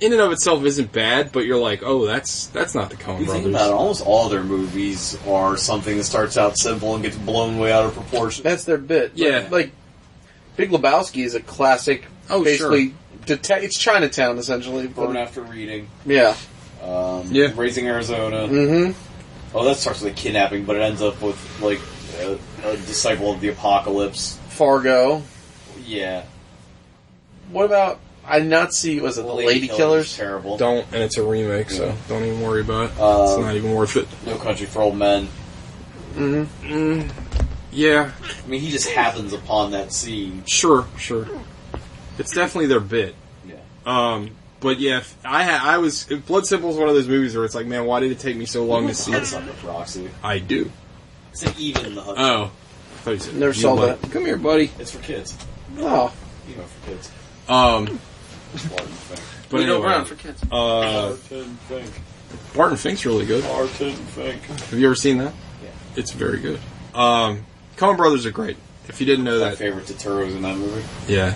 in and of itself isn't bad, but you're like, oh, that's not the Coen You brothers. think about it, almost all their movies are something that starts out simple and gets blown way out of proportion. That's their bit. Yeah. Big Lebowski is a classic. Oh, basically, it's Chinatown, essentially. Burn After Reading. Yeah. Raising Arizona. Mm-hmm. Oh, that starts with a kidnapping, but it ends up with, a disciple of the apocalypse. Fargo. Yeah. What about... I did not see, was it The Lady Killers? Terrible. Don't, and it's a remake, so don't even worry about it. It's not even worth it. No Country for Old Men. Yeah. I mean, he just happens upon that scene. Sure. It's definitely their bit. Yeah. But yeah, Blood Simple is one of those movies where it's like, man, why did it take me so long to see it? Hudsucker Proxy. I do. It's an even the Hudsucker. Oh. I thought you said Never saw buddy. that. Come here, buddy. It's for kids. Oh. For kids. Barton Fink. But anyway, Brown for kids. Barton Fink. Barton Fink's really good. Barton Fink. Have you ever seen that? Yeah. It's very good. Coen brothers are great. If you didn't know My that. favorite Totoro's in that movie. Yeah.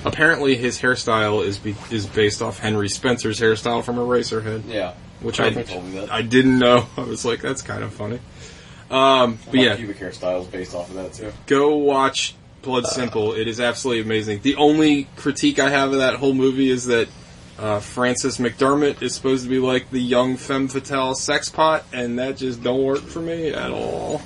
Apparently his hairstyle is based off Henry Spencer's hairstyle from Eraserhead. Yeah. Which They told me that. I didn't know. I was like, that's kind of funny. But yeah. Pubic hairstyle is based off of that, too. Go watch Blood Simple. It is absolutely amazing. The only critique I have of that whole movie is that Frances McDermott is supposed to be like the young femme fatale sex pot, and that just don't work for me at all.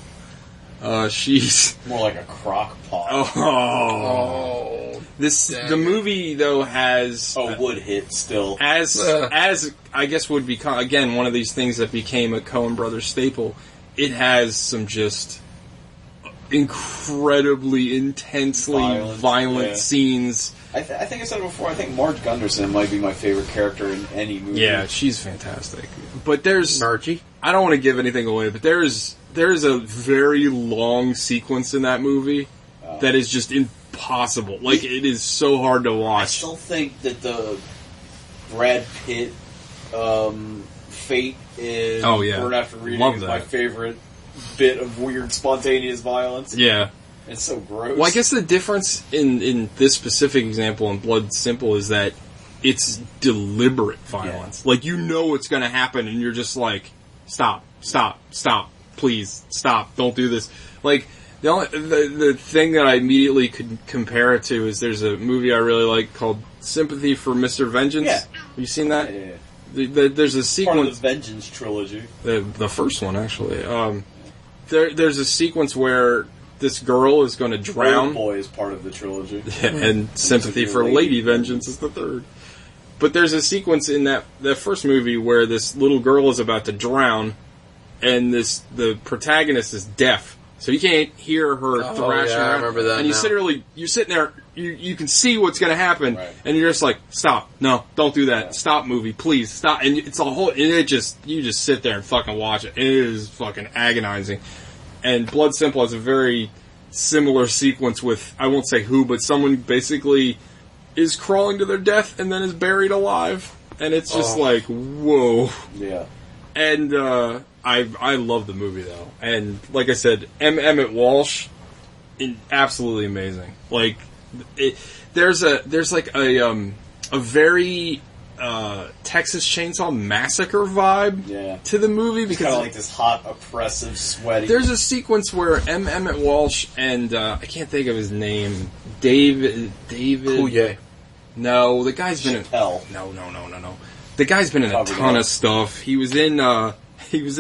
She's more like a crock pot. Oh. The movie though has would hit still as I guess would become again one of these things that became a Coen Brothers staple. It has some just incredibly intensely violent scenes. I think I said it before. I think Marge Gunderson might be my favorite character in any movie. Yeah, she's fantastic. But there's Margie. I don't want to give anything away, but there's a very long sequence in that movie that is just impossible. Like, it is so hard to watch. I still think that the Brad Pitt fate in Burn After Reading is my favorite bit of weird, spontaneous violence. Yeah. It's so gross. Well, I guess the difference in this specific example in Blood Simple is that it's deliberate violence. Yeah. Like, you know it's going to happen, and you're just like, stop, please, stop, don't do this. Like, the thing that I immediately could compare it to is there's a movie I really like called Sympathy for Mr. Vengeance. Yeah. Have you seen that? Yeah. There's a sequence... Part of the Vengeance trilogy. The first one, actually. There's a sequence where this girl is going to drown. Old Boy is part of the trilogy. And Sympathy for Lady Vengeance is the third. But there's a sequence in that first movie where this little girl is about to drown, and the protagonist is deaf. So you can't hear her thrashing around. I remember that. And you're sitting there, you can see what's going to happen, and you're just like, stop, no, don't do that, stop, movie, please, stop. And it's a whole, you just sit there and fucking watch it. It is fucking agonizing. And Blood Simple has a very similar sequence with, I won't say who, but someone basically is crawling to their death and then is buried alive. And it's just like, whoa. Yeah. And I love the movie though, and like I said, Emmett Walsh, absolutely amazing. Like, there's like a very Texas Chainsaw Massacre vibe to the movie because it's kind of like this hot, oppressive, sweaty. There's a sequence where Emmett Walsh and I can't think of his name, David. Coulier. No, the guy's been Chappelle. No. The guy's been in a ton of stuff. He was in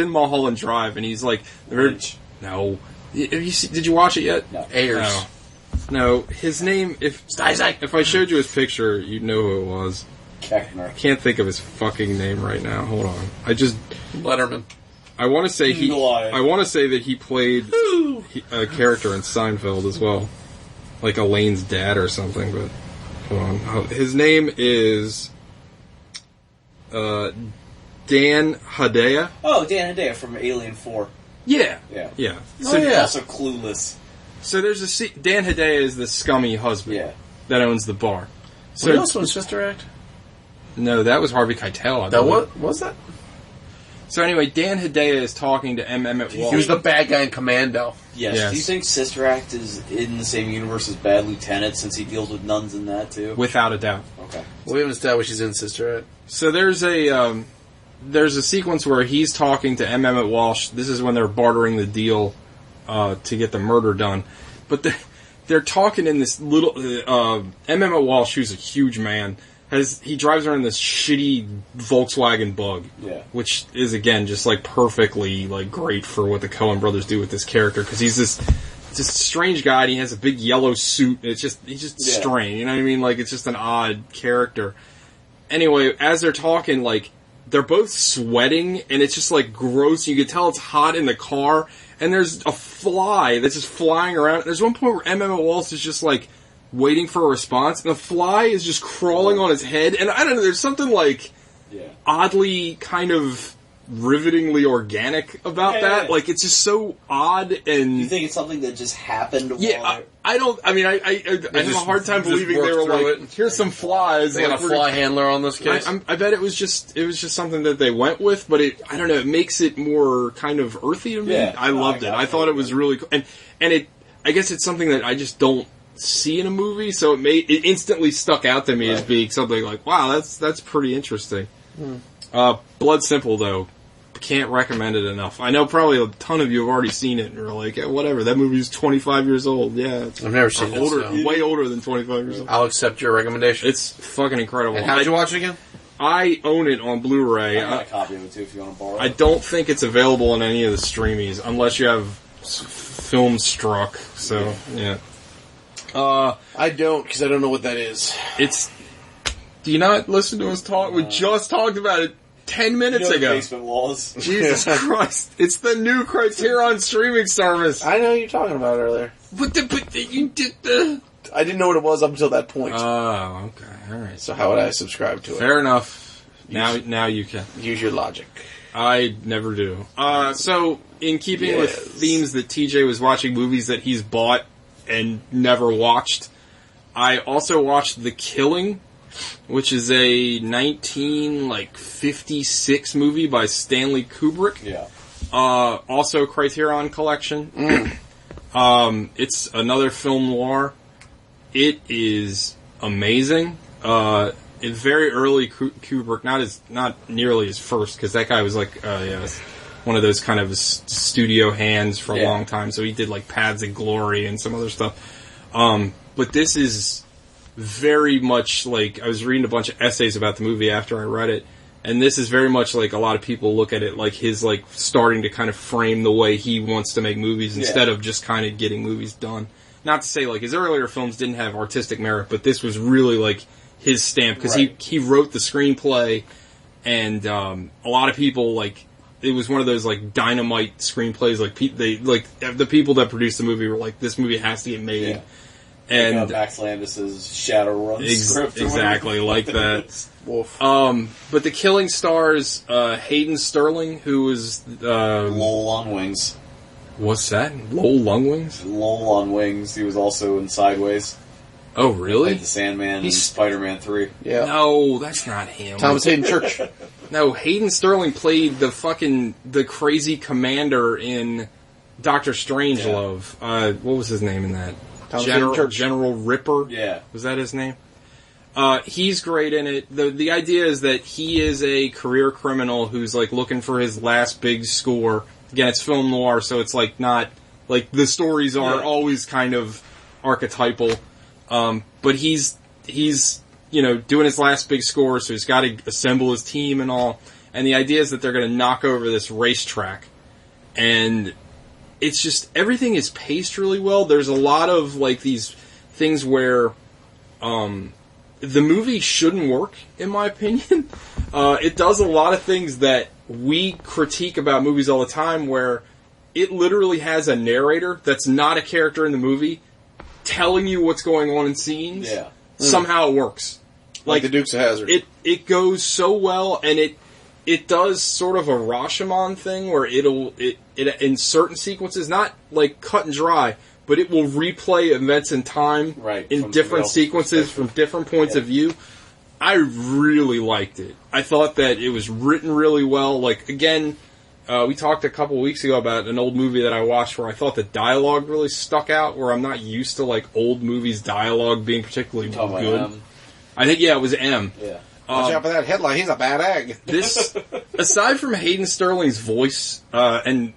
Mulholland Drive, and he's like, no. Did you watch it yet? No. Ayers. No. His name. If I showed you his picture, you'd know who it was. Keckner. I can't think of his fucking name right now. Hold on. Letterman. I want to say that he played a character in Seinfeld as well, like Elaine's dad or something. But hold on. His name is. Dan Hedaya. Oh, Dan Hedaya from Alien 4. Yeah. So also Clueless. So there's Dan Hedaya is the scummy husband that owns the bar. So also in Sister Act? No, that was Harvey Keitel. What was that? So anyway, Dan Hedaya is talking to Emmett Walsh. He was the bad guy in Commando. Yes. Do you think Sister Act is in the same universe as Bad Lieutenant, since he deals with nuns in that too? Without a doubt. Okay. Well, we haven't established he's in Sister Act. So there's a sequence where he's talking to Emmett Walsh. This is when they're bartering the deal to get the murder done. But they're talking in this little... Emmett Walsh, who's a huge man, he drives around this shitty Volkswagen Bug. Yeah. Which is, again, just like perfectly like great for what the Coen brothers do with this character. Because he's this strange guy, and he has a big yellow suit. He's just strange. You know what I mean? Like, it's just an odd character. Anyway, as they're talking, like, they're both sweating, and it's just, like, gross. You can tell it's hot in the car, and there's a fly that's just flying around. There's one point where Emmett Walsh is just, like, waiting for a response, and the fly is just crawling on his head, and I don't know, there's something, like, oddly kind of rivetingly organic about that. Like, it's just so odd, and... You think it's something that just happened? I have a hard time believing they were like, here's some flies. They got a fly handler on this case? I bet it was just something that they went with, but I don't know, it makes it more kind of earthy to me. Yeah. I loved it. I thought it was really cool. And I guess it's something that I just don't see in a movie, so it instantly stuck out to me as being something like, wow, that's pretty interesting. Blood Simple, though. Can't recommend it enough. I know probably a ton of you have already seen it and are like, whatever, that movie's 25 years old. Yeah, I've never seen it. Way older than 25 years old. I'll accept your recommendation. It's fucking incredible. And how'd you watch it again? I own it on Blu-ray. I got a copy of it too if you want to borrow it. I don't think it's available on any of the streamies unless you have Filmstruck. So, yeah. I don't, because I don't know what that is. Do you not listen to us talk? We just talked about it 10 minutes ago. Basement Walls. Jesus Christ. It's the new Criterion streaming service. I know you were talking about it earlier. But you did the... I didn't know what it was up until that point. Oh, okay. All right. So how would I subscribe to it? Fair enough. Now you can. Use your logic. I never do. So, in keeping with themes that TJ was watching movies that he's bought and never watched, I also watched The Killing, which is a 1956 movie by Stanley Kubrick. Yeah. Also Criterion Collection. It's another film noir. It is amazing. Very early Kubrick, not nearly his first, because that guy was like one of those kind of studio hands for a long time. So he did like Paths of Glory and some other stuff. But this is very much like, I was reading a bunch of essays about the movie after I read it. And this is very much like a lot of people look at it like his like starting to kind of frame the way he wants to make movies instead of just kind of getting movies done. Not to say like his earlier films didn't have artistic merit, but this was really like his stamp because he wrote the screenplay, and a lot of people like it was one of those like dynamite screenplays. Like the people that produced the movie were like, this movie has to get made. Yeah. And Max Landis's Shadowrun script, exactly like that. But the Killing stars Hayden Sterling, who was Lowell on Wings. What's that? Lowell on Wings? Lowell on Wings. He was also in Sideways. Oh, really? He played the Sandman in Spider-Man 3. Yeah. No, that's not him. Thomas Hayden Church. No, Hayden Sterling played the crazy commander in Doctor Strangelove. Yeah. What was his name in that? General Ripper? Yeah. Was that his name? He's great in it. The idea is that he is a career criminal who's like looking for his last big score. Again, it's film noir, so it's like not like the stories are always kind of archetypal. But he's doing his last big score, so he's got to assemble his team and all. And the idea is that they're going to knock over this racetrack, and it's just everything is paced really well. There's a lot of like these things where the movie shouldn't work, in my opinion. It does a lot of things that we critique about movies all the time, where it literally has a narrator that's not a character in the movie telling you what's going on in scenes. Yeah. Somehow it works. Like the Dukes of Hazzard. It goes so well, and it does sort of a Rashomon thing where it in certain sequences, not like cut and dry, but it will replay events in time in different sequences from different points of view. I really liked it. I thought that it was written really well. Like, again, we talked a couple weeks ago about an old movie that I watched where I thought the dialogue really stuck out, where I'm not used to like old movies' dialogue being particularly good. I think, it was M. Yeah. Watch out for that headline. He's a bad egg. This, aside from Hayden Sterling's voice, and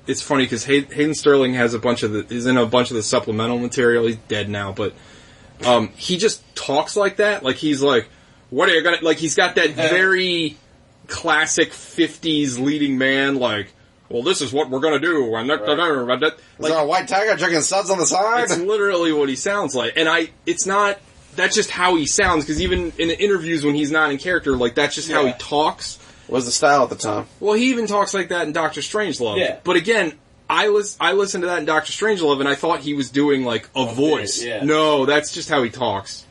it's funny because Hayden Sterling has is in a bunch of the supplemental material. He's dead now, but he just talks like that. Like he's like, "What are you gonna?" Like he's got that very classic '50s leading man. Like, well, this is what we're gonna do. And is there a white tiger drinking suds on the side? It's literally what he sounds like, and it's not. That's just how he sounds, because even in interviews when he's not in character, like, that's just how he talks. What was the style at the time? Well, he even talks like that in Doctor Strangelove. Yeah. But again, I listened to that in Doctor Strangelove, and I thought he was doing, like, a voice. Yeah. No, that's just how he talks.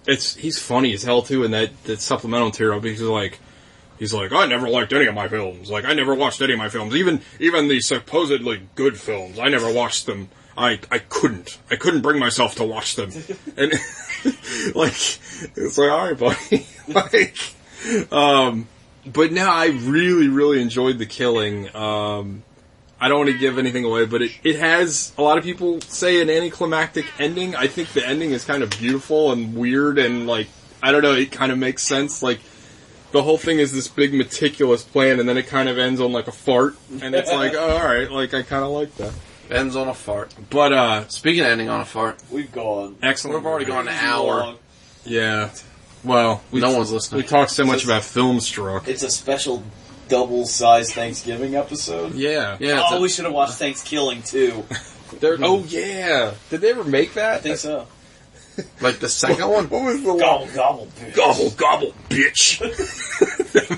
He's funny as hell, too, in that supplemental material, because, he's like, I never liked any of my films. Like, I never watched any of my films. Even the supposedly good films, I never watched them. I couldn't bring myself to watch them. And, it's like, alright, buddy. But no, I really, really enjoyed The Killing. I don't want to give anything away, but it has, a lot of people say, an anticlimactic ending. I think the ending is kind of beautiful and weird and, I don't know, it kind of makes sense. The whole thing is this big meticulous plan, and then it kind of ends on, a fart. And it's like, oh, alright, I kind of like that. Ends on a fart. But, speaking of ending on a fart, we've gone. Excellent. We've already gone an hour. Yeah. Well, no one's listening. We talked so much about Filmstruck. It's a special double-sized Thanksgiving episode. Yeah. We should have watched Thanksgiving too. Oh, yeah. Did they ever make that? I think so. The second one? What was the Gobble, gobble, bitch. Gobble, gobble, bitch.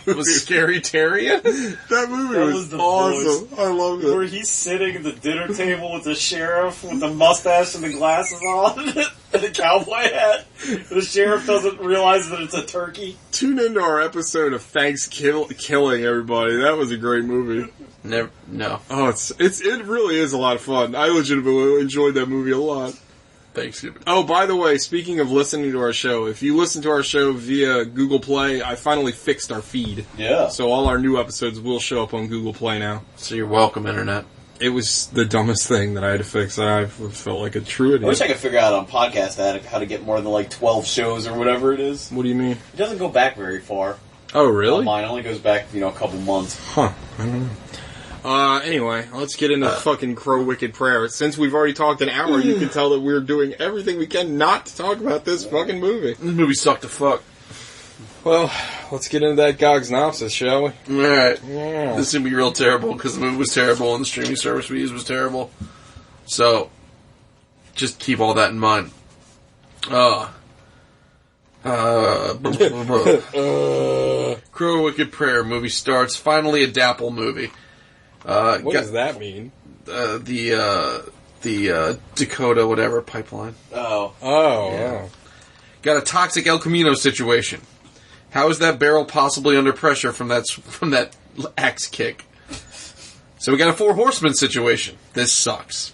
That was Scary Terrier? That movie was awesome. I love it. Where he's sitting at the dinner table with the sheriff with the mustache and the glasses on and the cowboy hat. The sheriff doesn't realize that it's a turkey. Tune into our episode of Thanksgiving, everybody. That was a great movie. No. Oh, it really is a lot of fun. I legitimately enjoyed that movie a lot. Thanksgiving. Oh, by the way, speaking of listening to our show, if you listen to our show via Google Play, I finally fixed our feed. Yeah. So all our new episodes will show up on Google Play now. So you're welcome, Internet. It was the dumbest thing that I had to fix. I felt like a true idiot. I wish I could figure out on podcast how to get more than 12 shows or whatever it is. What do you mean? It doesn't go back very far. Oh, really? Mine only goes back, a couple months. Huh. I don't know. Anyway, let's get into fucking Crow Wicked Prayer. Since we've already talked an hour, you can tell that we're doing everything we can not to talk about this fucking movie. This movie sucked to fuck. Well, let's get into that Gogsnopsis, shall we? Alright. Yeah. This is going to be real terrible because the movie was terrible and the streaming service we used was terrible. So, just keep all that in mind. Crow Wicked Prayer movie starts. Finally a Dapple movie. What does that mean? The Dakota whatever pipeline. Oh. Yeah. Got a toxic El Camino situation. How is that barrel possibly under pressure from that axe kick? So we got a Four Horsemen situation. This sucks.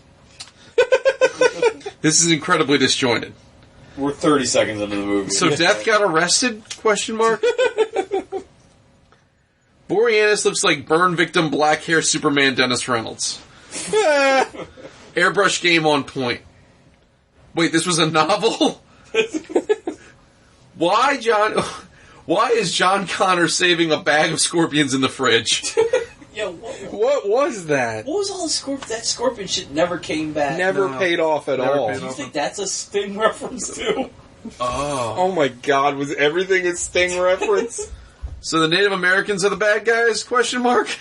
This is incredibly disjointed. We're 30 seconds into the movie. So Death got arrested? Question mark. Boreanaz looks like burn victim black hair Superman Dennis Reynolds. Airbrush game on point. Wait, this was a novel? Why is John Connor saving a bag of scorpions in the fridge? Yeah, What was that? what was all the that scorpion shit never came back? Never No. paid off at Never all. paid Do you off. think that's a Sting reference too? Oh my god, was everything a Sting reference? So the Native Americans are the bad guys? Question mark.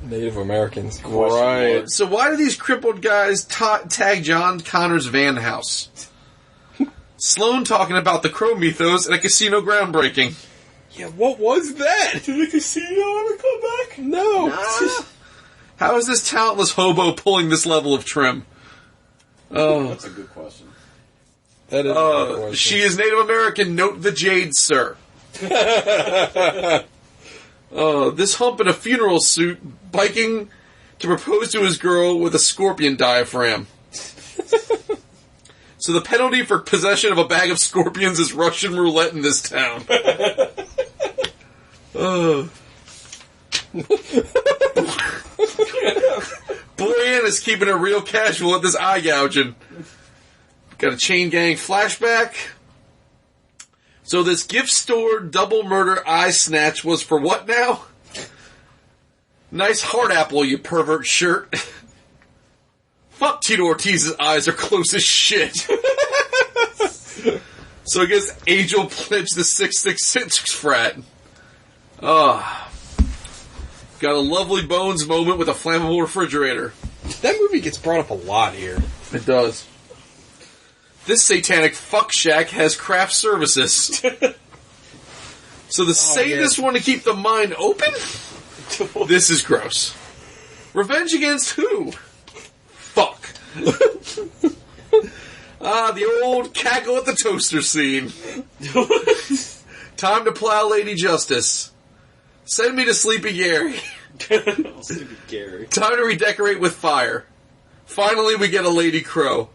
Native Americans. Question Right. mark. So why do these crippled guys tag John Connor's van house? Sloan talking about the Crow mythos at a casino groundbreaking. Yeah, what was that? Did the casino ever come back? No. How is this talentless hobo pulling this level of trim? Oh, That's a good question. That is a good question. she is Native American. Note the jade, sir. This hump in a funeral suit biking to propose to his girl with a scorpion diaphragm. So the penalty for possession of a bag of scorpions is Russian roulette in this town. Borean is keeping it real casual at this eye gouging. Got a chain gang flashback. So this gift store double murder eye snatch was for what now? Nice heart apple, you pervert shirt. Fuck, Tito Ortiz's eyes are close as shit. So I guess Angel pledged the 666 frat. Got a lovely Bones moment with a flammable refrigerator. That movie gets brought up a lot here. It does. This satanic fuck shack has craft services. So the Satanists want to keep the mind open? This is gross. Revenge against who? Fuck. The old cackle at the toaster scene. Time to plow Lady Justice. Send me to Sleepy Gary. Stupid Gary. Time to redecorate with fire. Finally, we get a Lady Crow.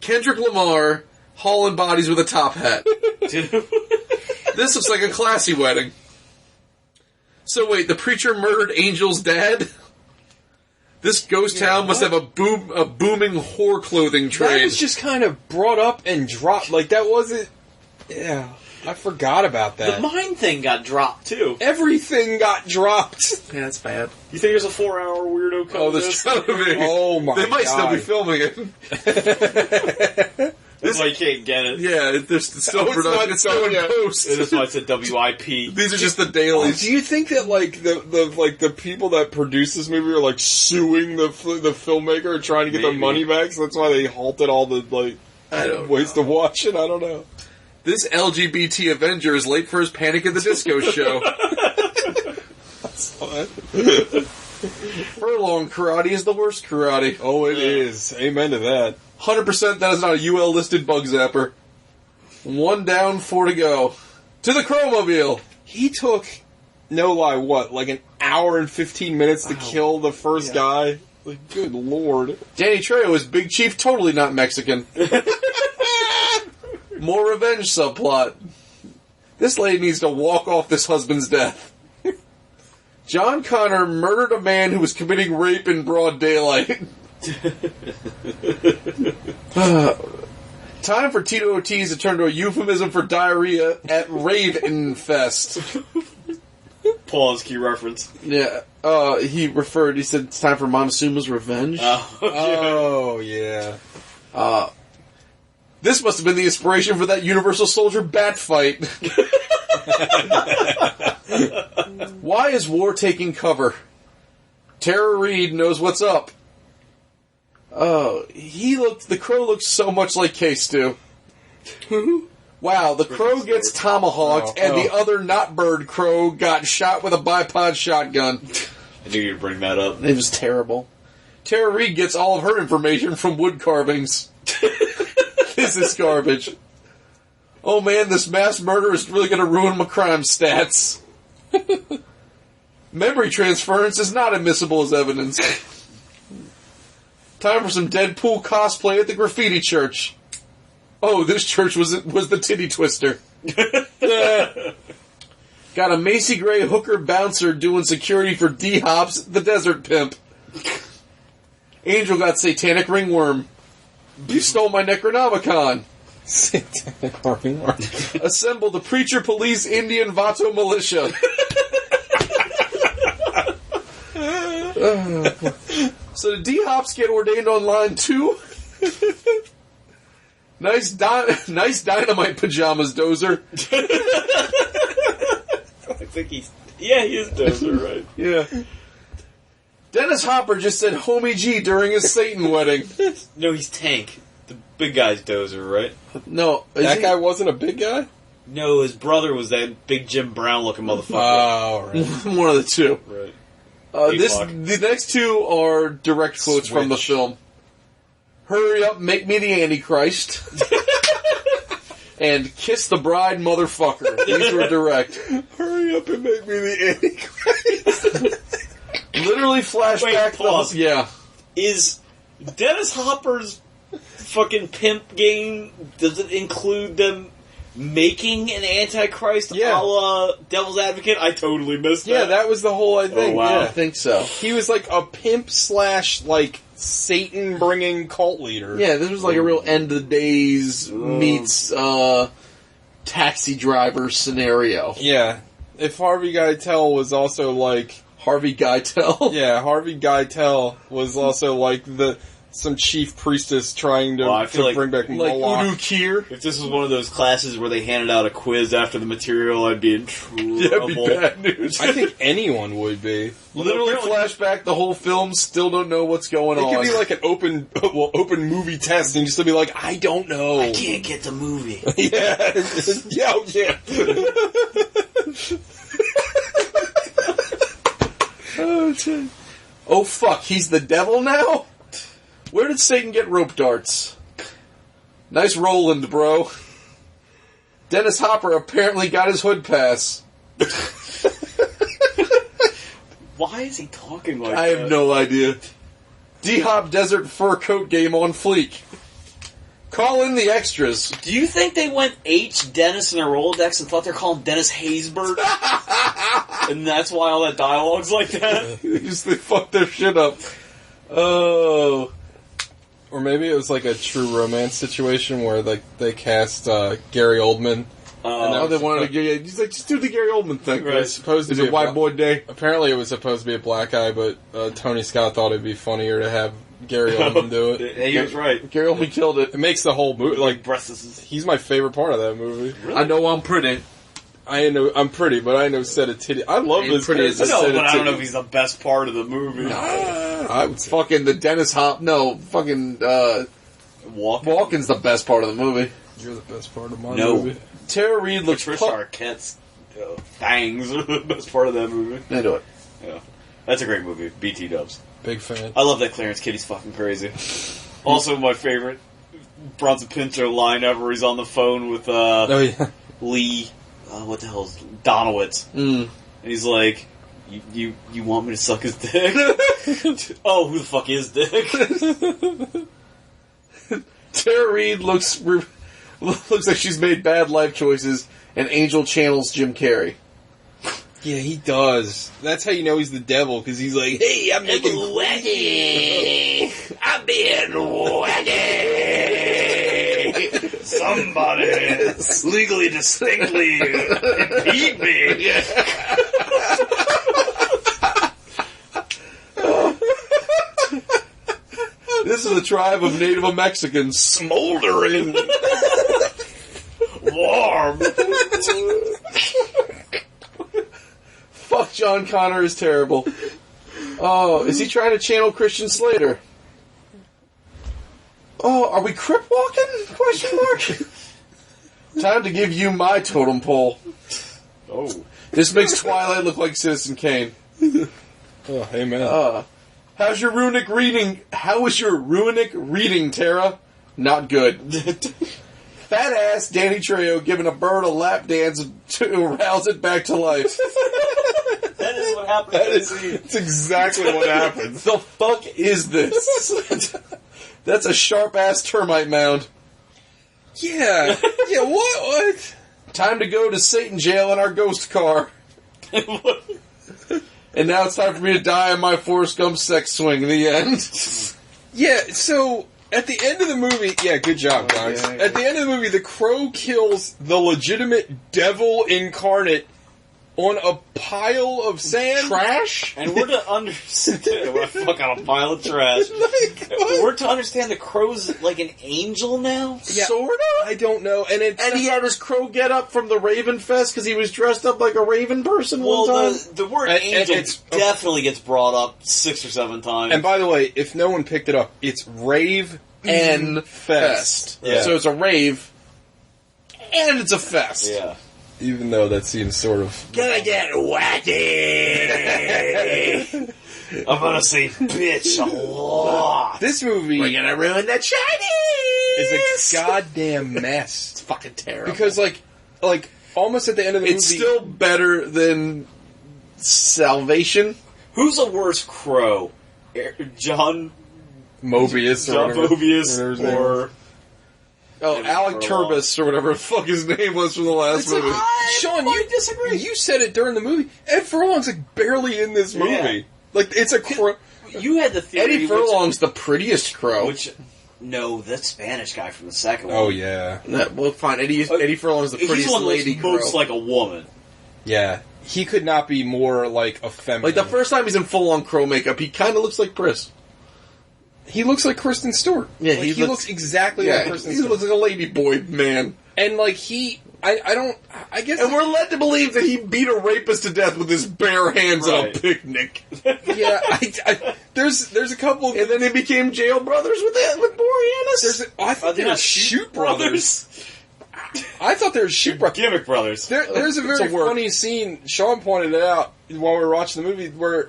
Kendrick Lamar hauling bodies with a top hat. This looks like a classy wedding. So wait, the preacher murdered Angel's dad? This ghost town must have a booming whore clothing trade. That was just kind of brought up and dropped. Like, that wasn't... Yeah, I forgot about that. The mine thing got dropped too. Everything got dropped. Yeah, that's bad. You think there's a 4-hour weirdo cut? Oh, of there's this? trying to be. Oh my god. They might still be filming it. That's why you can't get it. Yeah, there's still Oh, it's production. not It's still in yet. post. That's why it's a WIP. These are just the dailies. Do you think that like the people that produce this movie are like suing the filmmaker and trying to get their Maybe. money back? So that's why they halted all the I don't ways to watch it. I don't know. This LGBT Avenger is late for his Panic at the Disco show. Furlong karate is the worst karate. Oh, it is. Amen to that. 100% that is not a UL listed bug zapper. 1 down, 4 to go. To the Chromobile. He took, no lie, what, like an hour and 15 minutes to kill the first guy? Like, good lord. Danny Trejo is Big Chief, totally not Mexican. More revenge subplot. This lady needs to walk off this husband's death. John Connor murdered a man who was committing rape in broad daylight. Time for Tito Ortiz to turn to a euphemism for diarrhea at Raven Fest. Pause, key reference. Yeah, he said it's time for Montezuma's revenge. Oh, yeah. This must have been the inspiration for that Universal Soldier bat fight. Why is War taking cover? Tara Reid knows what's up. Oh, the Crow looks so much like K-Stew. Wow, the Crow gets tomahawked, and the other not bird Crow got shot with a bipod shotgun. I knew you'd bring that up. It was terrible. Tara Reid gets all of her information from wood carvings. This is garbage. Oh man, this mass murder is really going to ruin my crime stats. Memory transference is not admissible as evidence. Time for some Deadpool cosplay at the graffiti church. Oh, this church was the titty twister. Got a Macy Gray hooker bouncer doing security for D-Hops, the desert pimp. Angel got satanic ringworm. You stole my Necronomicon. Satanic ringworm. Assemble the preacher, police, Indian, Vato militia. So the D-Hops get ordained online too? Nice dynamite pajamas, Dozer. I think he is Dozer, right? Yeah. Dennis Hopper just said homie G during his Satan wedding. No, he's Tank. The big guy's Dozer, right? No. That guy wasn't a big guy? No, his brother was that big Jim Brown looking motherfucker. Oh, right. One of the two. Right. The next two are direct quotes from the film. Hurry up, make me the Antichrist. And kiss the bride, motherfucker. These were direct. Hurry up and make me the Antichrist. Literally flashback. Pause. Yeah. Is Dennis Hopper's fucking pimp game, does it include them making an Antichrist a la Devil's Advocate? I totally missed that. Yeah, that was the whole thing. Oh, wow. Yeah, I think so. He was like a pimp / like Satan bringing cult leader. Yeah, this was like a real end of the days meets taxi driver scenario. Yeah. If Harvey Keitel was also like Harvey Keitel. Yeah, Harvey Keitel was also like some chief priestess trying to, bring back Moloch. Udo Kier. If this was one of those classes where they handed out a quiz after the material, I'd be in trouble. That'd be bad news. I think anyone would be. Literally flashback the whole film, still don't know what's going on. It could be like an open movie test, and just to be like, I don't know. I can't get the movie. Oh fuck, he's the devil now? Where did Satan get rope darts? Nice Roland, bro. Dennis Hopper apparently got his hood pass. Why is he talking like that? I have no idea. D-Hop Desert Fur Coat game on fleek. Call in the extras. Do you think they went H. Dennis in their Rolodex and thought they're calling Dennis Haysbert? And that's why all that dialogue's like that? They fucked their shit up. Oh. Or maybe it was like a True Romance situation where like they cast Gary Oldman. And they wanted to get. He's like, just do the Gary Oldman thing. Right. It's supposed to Is be it White Boy Day? Apparently, it was supposed to be a black guy, but Tony Scott thought it'd be funnier to have Gary Oldman do it. He was right. Gary Oldman killed it. It makes the whole movie like breasts. He's my favorite part of that movie. Really? I know I'm pretty. I know I'm pretty, but I know set a titty. I love this. Pretty as I a know, set but of I don't know titties. if he's the best part of the movie. I would say. Fucking the Dennis Hop. No, fucking Walken's the best part of the movie. You're the best part of my No. movie. Tara Reid looks. Patricia Arquette's fangs are the best part of that movie. I do it. Yeah, that's a great movie. BT Dubs. Big fan. I love that Clarence Kitty's fucking crazy. Also, my favorite Bronson Pinchot line ever. He's on the phone with Oh yeah. Lee. What the hell's Donowitz? And he's like, "You want me to suck his dick?" Oh, who the fuck is Dick? Tara Reid looks like she's made bad life choices, and Angel channels Jim Carrey. Yeah, he does. That's how you know he's the devil, because he's like, hey, I'm making wacky. I'm being wacky. Somebody legally distinctly impede me. This is a tribe of Native Mexicans. Smoldering. Warm. John Connor is terrible. Oh, is he trying to channel Christian Slater? Oh, are we crip walking? Question mark. Time to give you my totem pole. Oh. This makes Twilight look like Citizen Kane. Oh, hey man. How's your runic reading? How was your runic reading, Tara? Not good. Fat ass Danny Trejo giving a bird a lap dance to arouse it back to life. That is what happened. That's exactly what happened. The fuck is this? That's a sharp ass termite mound. Yeah. Yeah, what? Time to go to Satan jail in our ghost car. And now it's time for me to die in my Forrest Gump sex swing. The end. Yeah, so at the end of the movie, yeah, good job, guys. Yeah. At the end of the movie, the crow kills the legitimate devil incarnate on a pile of sand. Trash? And we're to understand... We're fuck on a pile of trash. We're to understand the crow's like an angel now? Yeah, Sorta? I don't know. And He had his crow get up from the Raven Fest because he was dressed up like a Raven person one Well, time. the word And angel it's- definitely gets brought up 6 or 7 times. And by the way, if no one picked it up, it's Rave And Fest. Yeah. So it's a rave, and it's a fest. yeah. Even though that seems sort of... Gonna get wacky! I'm gonna say bitch a lot. This movie We're gonna ruin the Chinese! is a goddamn mess. It's fucking terrible. Because, like, almost at the end of the it's movie... still better than Salvation. Who's a worse crow? John Mobius or whatever Mobius his name or... was. Oh, Alec Turbis or whatever the fuck his name was from the last movie. Sean, you disagree. You said it during the movie. Ed Furlong's like barely in this movie. Yeah. Like it's a crow. You had the theory... Eddie Furlong's the prettiest crow. No, that Spanish guy from the second one. Oh yeah, Well, fine. Eddie Furlong's the He's prettiest the one that lady looks crow. most like a woman. yeah. He could not be more like a feminine. Like, the first time he's in full-on crow makeup, he kind of looks like Chris. he looks like Kristen Stewart. Yeah, Like, he he looks- looks exactly like Yeah, Kristen he Stewart. looks like a lady boy man. And like I guess. And we're led to believe that he beat a rapist to death with his bare hands on a Right. picnic. yeah. There's a couple. And then they became jail brothers with Boreanaz. I thought they were shoot brothers. I thought they were shoot brothers. Gimmick brothers. There's a very It's a work. funny scene. Sean pointed it out while we were watching the movie where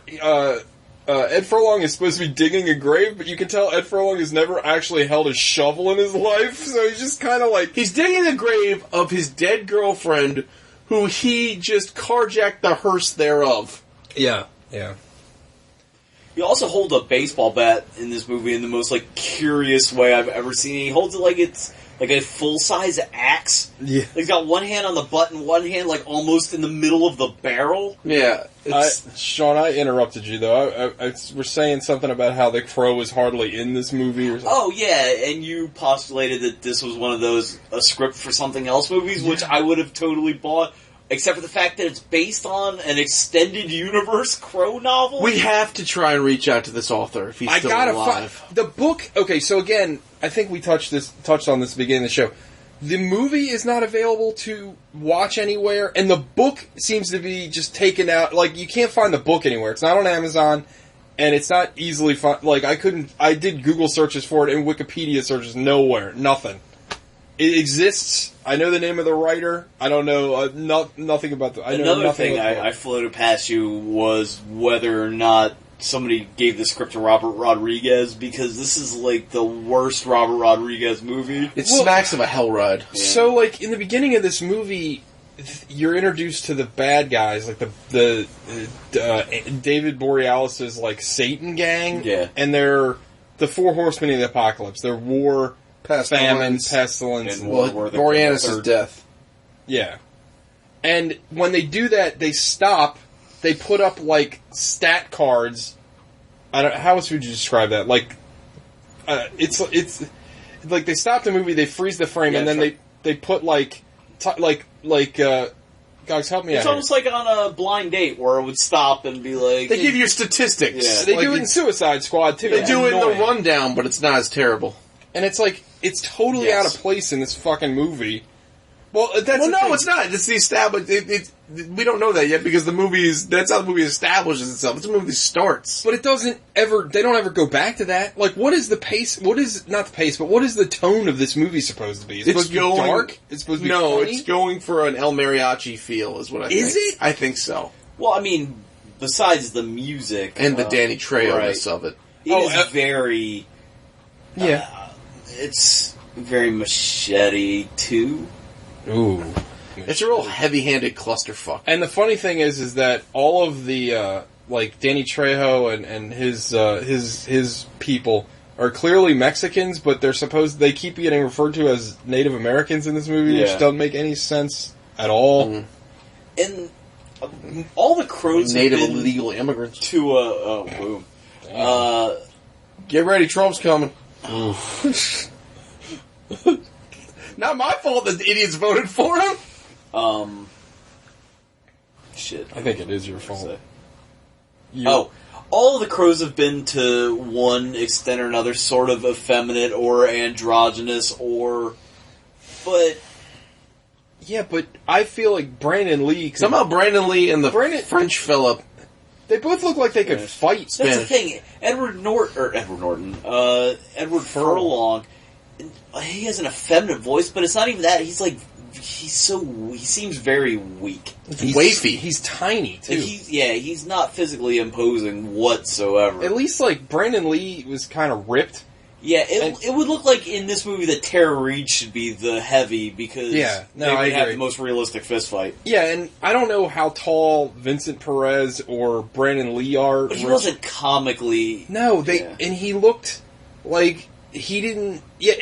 Ed Furlong is supposed to be digging a grave, but you can tell Ed Furlong has never actually held a shovel in his life, so he's just kind of like... He's digging the grave of his dead girlfriend, who he just carjacked the hearse thereof. Yeah. Yeah. He also holds a baseball bat in this movie in the most like curious way I've ever seen. He holds it like it's like a full-size axe. Yeah. He's got one hand on the butt and one hand like almost in the middle of the barrel. Yeah. Sean, I interrupted you, though. We're saying something about how the crow was hardly in this movie or something. Oh, yeah, and you postulated that this was one of those, a script for something else movies, which I would have totally bought, except for the fact that it's based on an extended universe Crow novel. We have to try and reach out to this author if he's still alive. The book... Okay, so again, I think we touched on this at the beginning of the show. The movie is not available to watch anywhere, and the book seems to be just taken out. Like, you can't find the book anywhere. It's not on Amazon, and it's not easily found. Like, I did Google searches for it, and Wikipedia searches nowhere. Nothing. It exists. I know the name of the writer. I don't know nothing about the... I know Another nothing thing about the book. I floated past you was whether or not somebody gave the script to Robert Rodriguez, because this is like the worst Robert Rodriguez movie. It smacks of a hell ride. Yeah. So, like, in the beginning of this movie, you're introduced to the bad guys, like the David Borealis's, like, Satan gang. Yeah. And they're the four horsemen of the apocalypse. They're war, famine, pestilence, And Well, War the Boreanaz' Third. death. yeah. And when they do that, they stop. They put up, like, stat cards. How else would you describe that? Like, it's like they stop the movie, they freeze the frame, Yeah, and then sure. they put like guys, help me It's out. almost like on a blind date where it would stop and be like... They give you statistics. Yeah. They Like, do it in Suicide Squad too. They It's do it in the annoying. rundown, but it's not as terrible. And it's like it's totally Yes. out of place in this fucking movie. Well, that's Well, the no, thing. it's not. It's the established. We don't know that yet because that's how the movie establishes itself. It's a movie that starts. But it doesn't ever. They don't ever go back to that. Like, what is the pace? What is not the pace? But what is the tone of this movie supposed to be? It's supposed to be dark. It's supposed to be funny? It's going for an El Mariachi feel, is what I think. Is it? I think so. Well, I mean, besides the music And the Danny Trejo-ness of it. It is very. Yeah. It's very Machete too. Ooh. It's a real heavy-handed clusterfuck. And the funny thing is that all of the like Danny Trejo and his people are clearly Mexicans, but they keep getting referred to as Native Americans in this movie, which doesn't make any sense at all. Mm. And all the crows Native have been illegal immigrants. to boom. Get ready, Trump's coming. Not my fault that the idiots voted for him. Shit. I think it is your fault. All the crows have been to one extent or another sort of effeminate or androgynous but Yeah, but I feel like Brandon Lee... Somehow Brandon Lee and the French fella... They both look like they could fight. That's the thing. Edward Furlong, he has an effeminate voice, but it's not even that. He seems very weak. He's wafy. He's tiny, too. He's not physically imposing whatsoever. At least, like, Brandon Lee was kind of ripped. Yeah, it would look like in this movie that Tara Reid should be the heavy because they would have the most realistic fist fight. Yeah, and I don't know how tall Vincent Perez or Brandon Lee are. But he wasn't comically... No, and he looked like he didn't... Yeah,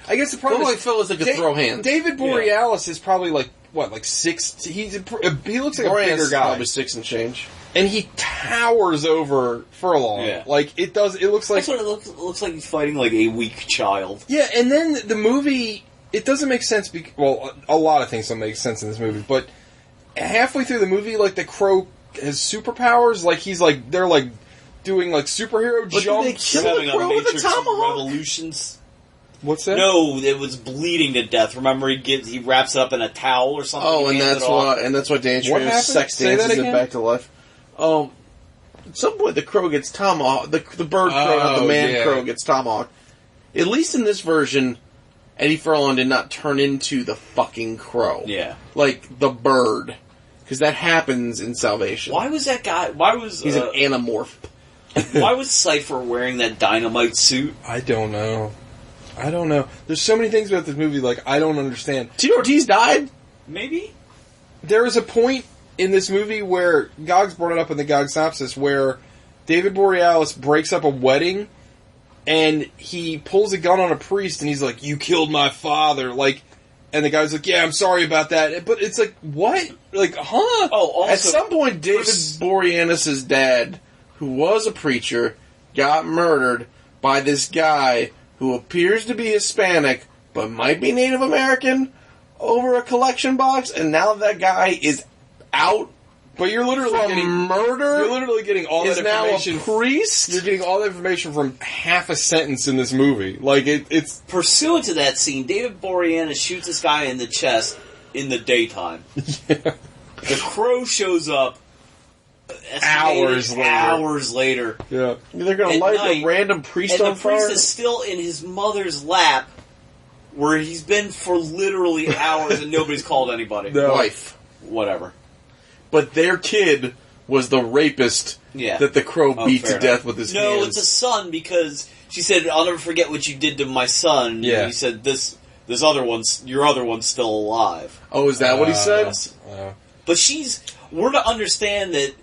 I guess the problem like fellas that could throw hands. David Borealis is probably like, what, like 6... He looks like a bigger guy. Probably 6 and change. And he towers over Furlong. Yeah. Like, it looks like... That's what it looks like he's fighting like a weak child. Yeah, and then the movie, it doesn't make sense, well, a lot of things don't make sense in this movie, but halfway through the movie, like, the Crow has superpowers, like, they're like, doing, like, superhero But jumps. they kill the Crow with a tomahawk? Revolutions. What's that? No, it was bleeding to death. Remember, he wraps it up in a towel or something. Oh, and that's why Dan What Trejo happened? sex Say that dances it again? back to life. At some point the crow gets tomahawk. The bird crow, not the man crow, gets tomahawk. At least in this version, Eddie Furlong did not turn into the fucking crow. Yeah. Like the bird. Because that happens in Salvation. Why was that guy... He's an anamorph. Why was Cypher wearing that dynamite suit? I don't know. There's so many things about this movie, like, I don't understand. T. Ortiz died? Maybe? There is a point in this movie where Gog's brought it up in the Gog synopsis where David Borealis breaks up a wedding and he pulls a gun on a priest and he's like, "You killed my father." Like, and the guy's like, "Yeah, I'm sorry about that." But it's like, what? Like, huh? Oh, also, at some point, David Boreanaz's dad, who was a preacher, got murdered by this guy who appears to be Hispanic but might be Native American over a collection box, and now that guy is out. But you're literally getting murder. You're literally getting all that information. Now a priest. You're getting all that information from half a sentence in this movie. Like it's pursuant to that scene. David Boreanaz shoots this guy in the chest in the daytime. Yeah. The Crow shows up hours later. Yeah, they're going to light a random priest on fire. And the priest is still in his mother's lap, where he's been for literally hours, and nobody's called anybody. No. Wife. Whatever. But their kid was the rapist that the Crow beat to death with his hands. No, it's a son, because she said, "I'll never forget what you did to my son." Yeah. And he said, your other one's still alive. Oh, is that what he said? Yes. But we're to understand that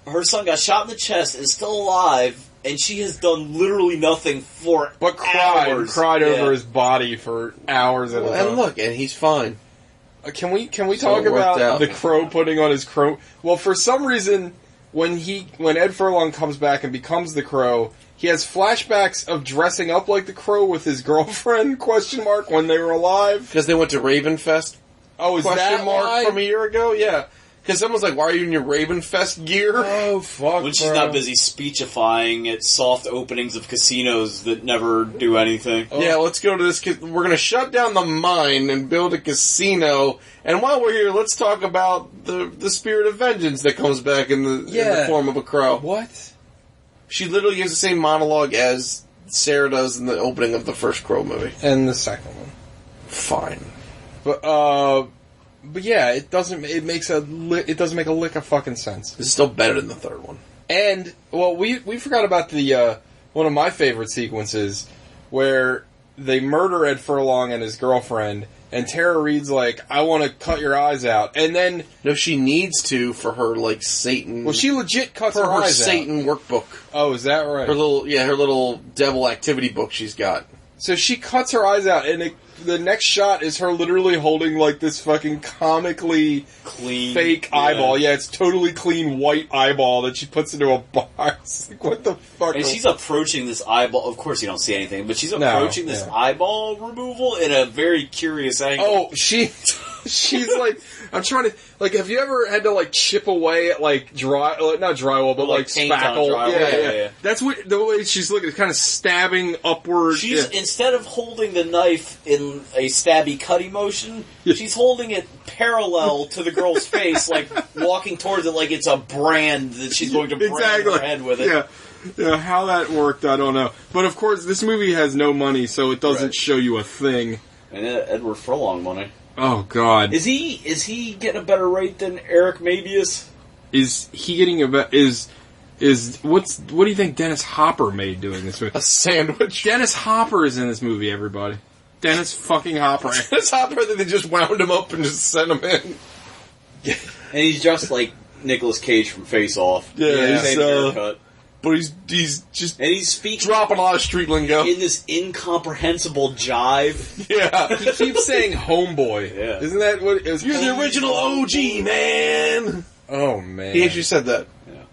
her son got shot in the chest and is still alive, and she has done literally nothing for hours. cried over his body for hours at a time. And look, and he's fine. Can we talk about the Crow putting on his crow? Well, for some reason, when Ed Furlong comes back and becomes the Crow, he has flashbacks of dressing up like the Crow with his girlfriend ? When they were alive because they went to Ravenfest. Oh, is that why? From a year ago? Yeah, Because someone's like, why are you in your Ravenfest gear? Oh, fuck, When she's not busy speechifying at soft openings of casinos that never do anything. Yeah, let's go to this. We're going to shut down the mine and build a casino. And while we're here, let's talk about the spirit of vengeance that comes back in the form of a crow. What? She literally gives the same monologue as Sarah does in the opening of the first Crow movie. And the second one. Fine. But yeah, it doesn't make a lick of fucking sense. This is still better than the third one. And, well, we forgot about the, one of my favorite sequences where they murder Ed Furlong and his girlfriend, and Tara Reid's like, I want to cut your eyes out. And then... No, she needs to for her, like, Satan... Well, she legit cuts her her eyes Satan workbook. Oh, is that right? Her little devil activity book she's got. So she cuts her eyes out, and the next shot is her literally holding, like, this fucking comically clean fake eyeball. Yeah, it's totally clean white eyeball that she puts into a box. Like, what the fuck? And she's approaching this eyeball. Of course, you don't see anything, but she's approaching this eyeball removal in a very curious angle. Oh, she's like, I'm trying to, like, have you ever had to, like, chip away at, like, not drywall, but, like spackle? Yeah. That's what, the way she's looking, kind of stabbing upward. She's, instead of holding the knife in a stabby cutty motion, she's holding it parallel to the girl's face, like, walking towards it like it's a brand that she's going to brand her head with it. Yeah, how that worked, I don't know. But, of course, this movie has no money, so it doesn't show you a thing. And Edward Furlong money. Oh, God. Is he getting a better rate than Eric Mabius? Is he getting what do you think Dennis Hopper made doing this movie? A sandwich. Dennis Hopper is in this movie, everybody. Dennis fucking Hopper. Dennis Hopper, that they just wound him up and just sent him in. And he's just like Nicolas Cage from Face Off. Yeah, same haircut. But he's just... And he's speaking... dropping a lot of street lingo. In this incomprehensible jive. Yeah. He keeps saying homeboy. Yeah. Isn't that what it is? You're the original OG, man! Oh, man. He actually said that. Yeah.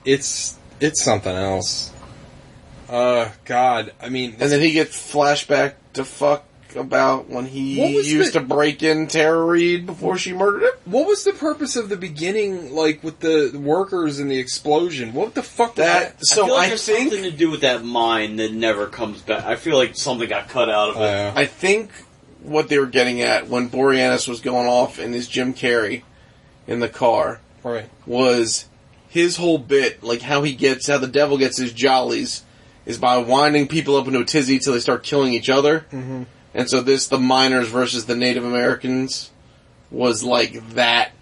It's something else. God, I mean... And then he gets flashback to fuck about when he used to break in Tara Reid before she murdered him. What was the purpose of the beginning, like, with the workers and the explosion? What the fuck was that? So I feel like there's something to do with that mine that never comes back. I feel like something got cut out of it. I think what they were getting at when Boreanaz was going off in his Jim Carrey in the car was his whole bit, like how the devil gets his jollies, is by winding people up into a tizzy till they start killing each other. Mm-hmm. And so the miners versus the Native Americans was like that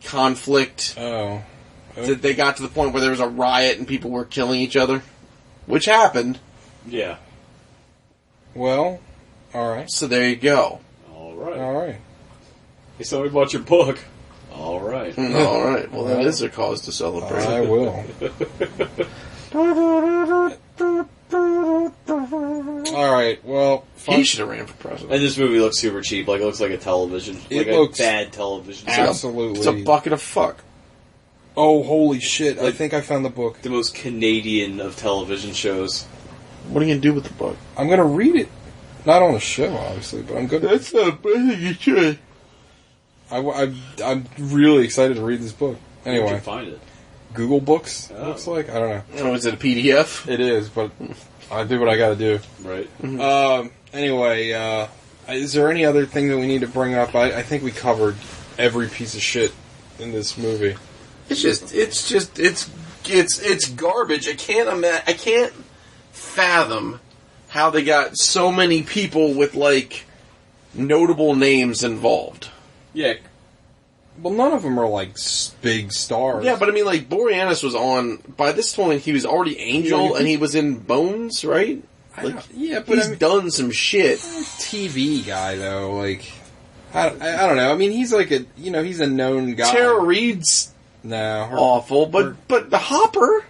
conflict. Oh. That they got to the point where there was a riot and people were killing each other. Which happened. Yeah. Well, alright. So there you go. Alright. Hey, somebody bought your book. Alright. Alright. Well, that is a cause to celebrate. I will. Alright, well... He should have ran for president. And this movie looks super cheap. Like, it looks like a television. It looks a bad television. Absolutely. It's a bucket of fuck. Oh, holy shit. I think I found the book. The most Canadian of television shows. What are you going to do with the book? I'm going to read it. Not on a show, obviously, but I'm good. That's not bad. You should. I'm really excited to read this book. Anyway. Where'd you find it? Google Books, it looks like. I don't know. Oh, is it a PDF? It is, but I do what I gotta do. Right. Anyway, is there any other thing that we need to bring up? I think we covered every piece of shit in this movie. It's garbage. I can't fathom how they got so many people with, like, notable names involved. Yeah. Well, none of them are, like, big stars. Yeah, but I mean, like, Boreanaz was on... By this point, he was already Angel, and he was in Bones, right? Like, yeah, but he's done some shit. TV guy, though, like... I don't know. I mean, he's like a... You know, he's a known guy. Tara Reid's awful, but the Hopper...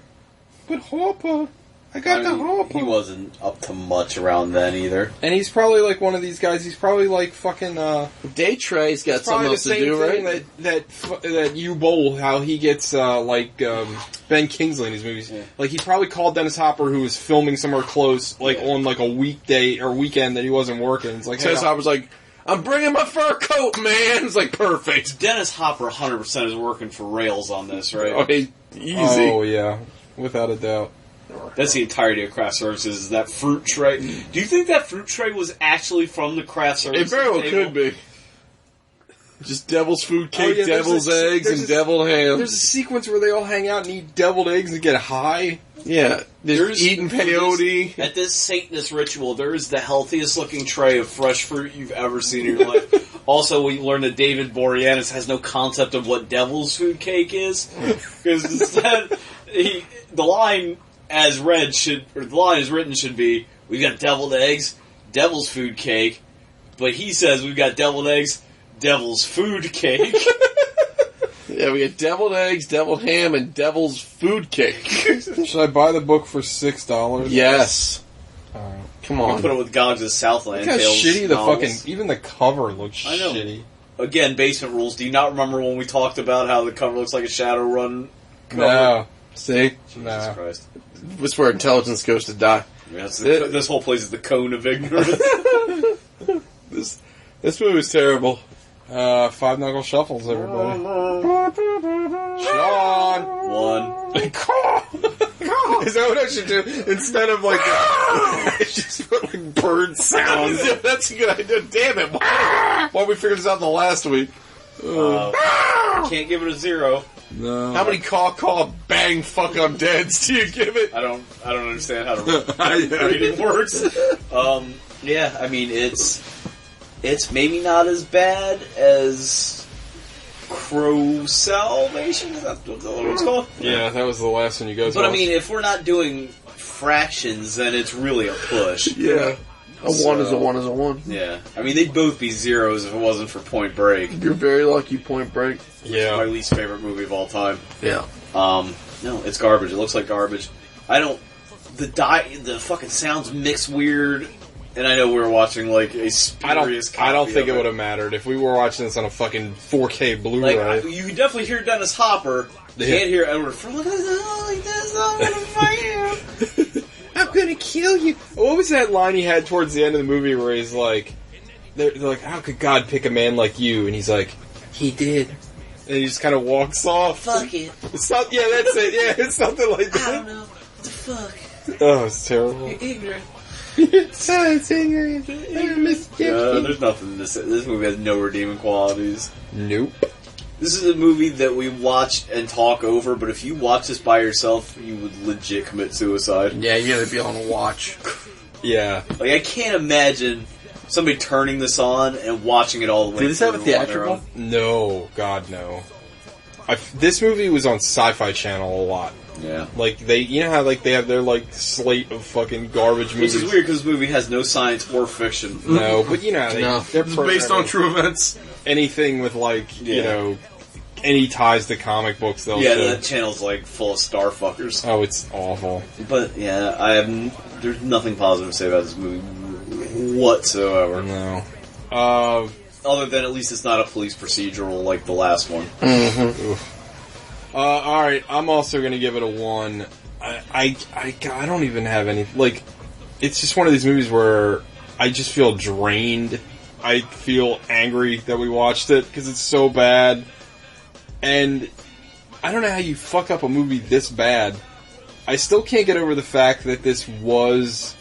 But Hopper... I got the Hopper. He wasn't up to much around then, either. And he's probably like one of these guys. He's probably like fucking... Daytray's got something else to do, right? That U-Bowl, how he gets, Ben Kingsley in his movies. Yeah. Like, he probably called Dennis Hopper, who was filming somewhere close, on, like, a weekday or weekend that he wasn't working. It's like, Dennis Hopper's like, I'm bringing my fur coat, man. It's like, perfect. Dennis Hopper 100% is working for Rails on this, right? Oh, easy. Oh, yeah. Without a doubt. That's the entirety of Craft Services, is that fruit tray. Do you think that fruit tray was actually from the Craft Services It very well table? could be. Just devil's food cake, Oh, yeah, devil's eggs, and deviled ham. There's a sequence where they all hang out and eat deviled eggs and get high. Yeah, there's eating peyote. At this Satanist ritual, there is the healthiest looking tray of fresh fruit you've ever seen in your life. Also, we learned that David Boreanaz has no concept of what devil's food cake is. Because instead, the line as written should be, we've got deviled eggs, devil's food cake, but he says we've got deviled eggs, devil's food cake. Yeah, we got deviled eggs, deviled ham, and devil's food cake. Should I buy the book for $6? Yes. Come on. Put it with Goggs' Southland Look how Tales shitty the novels. fucking... Even the cover looks I know. shitty. Again, basement rules. Do you not remember when we talked about how the cover looks like a Shadowrun cover? No. See? Jesus Nah. Christ. This is where intelligence goes to die. Yeah, this whole place is the cone of ignorance. This movie's terrible. Five Knuckle Shuffles, everybody. Sean! One. Is that what I should do? Instead of like... I just put like bird sounds. Yeah, that's a good idea. Damn it. Why we figured this out the last week? Can't give it a 0. No. How many caw, bang, fuck, I'm deads do you give it? I don't understand how to reading works. Yeah, I mean it's maybe not as bad as Crow Salvation. Is that what it's called? Yeah, that was the last one you guys But I watched. mean, if we're not doing fractions, then it's really a push. Yeah. A 1 is a 1 is a 1. Yeah, I mean they'd both be 0s if it wasn't for Point Break. You're very lucky, Point Break. My least favorite movie of all time. Yeah. No, it's garbage. It looks like garbage. The fucking sounds mix weird, and I know we were watching like a spurious copy I don't think of it would have mattered if we were watching this on a fucking 4K Blu-ray. Like, you can definitely hear Dennis Hopper. You can't hear Edward Furlong like this. I'm gonna fight you. I'm gonna kill you. What was that line he had towards the end of the movie where he's like, they're like, how could God pick a man like you? And he's like, he did. And he just kind of walks off. Fuck it. It's not, yeah, that's it. Yeah, it's something like that. I don't know. What the fuck? Oh, it's terrible. You're ignorant. It's ignorant. There's nothing in this. This movie has no redeeming qualities. Nope. This is a movie that we watch and talk over, but if you watch this by yourself, you would legit commit suicide. Yeah, you gotta be on a watch. Yeah. Like, I can't imagine somebody turning this on and watching it all the way. Did this have a through on their theatrical? own. No, God, no. This movie was on Sci-Fi Channel a lot. Yeah. Like, you know how, like, they have their, like, slate of fucking garbage Which movies? is weird because this movie has no science or fiction. No, but you know how they're It's based on true events. anything with, like, you know, any ties to comic books, they'll Yeah, show. that channel's like full of starfuckers. Oh, it's awful. But yeah, there's nothing positive to say about this movie whatsoever. No. Other than at least it's not a police procedural like the last one. Alright, I'm also gonna give it a 1. I don't even have any, like, it's just one of these movies where I just feel drained. I feel angry that we watched it, because it's so bad. And I don't know how you fuck up a movie this bad. I still can't get over the fact that this was,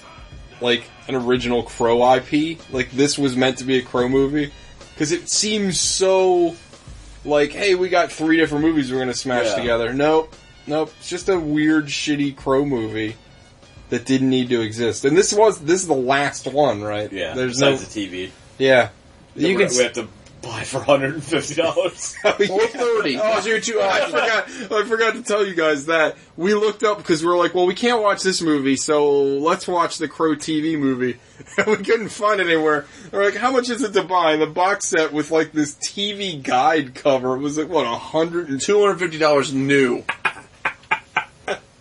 like, an original Crow IP. Like, this was meant to be a Crow movie. Because it seems so, like, hey, we got 3 different movies we're gonna smash together. Nope. It's just a weird, shitty Crow movie that didn't need to exist. And this is the last one, right? Yeah, There's besides the TV. Yeah. We have to buy for $150. $430. Those are your two options. I forgot to tell you guys that. We looked up because we were like, well, we can't watch this movie, so let's watch the Crow TV movie. And we couldn't find it anywhere. We're like, how much is it to buy? And the box set with like this TV guide cover was like, what, $250 new.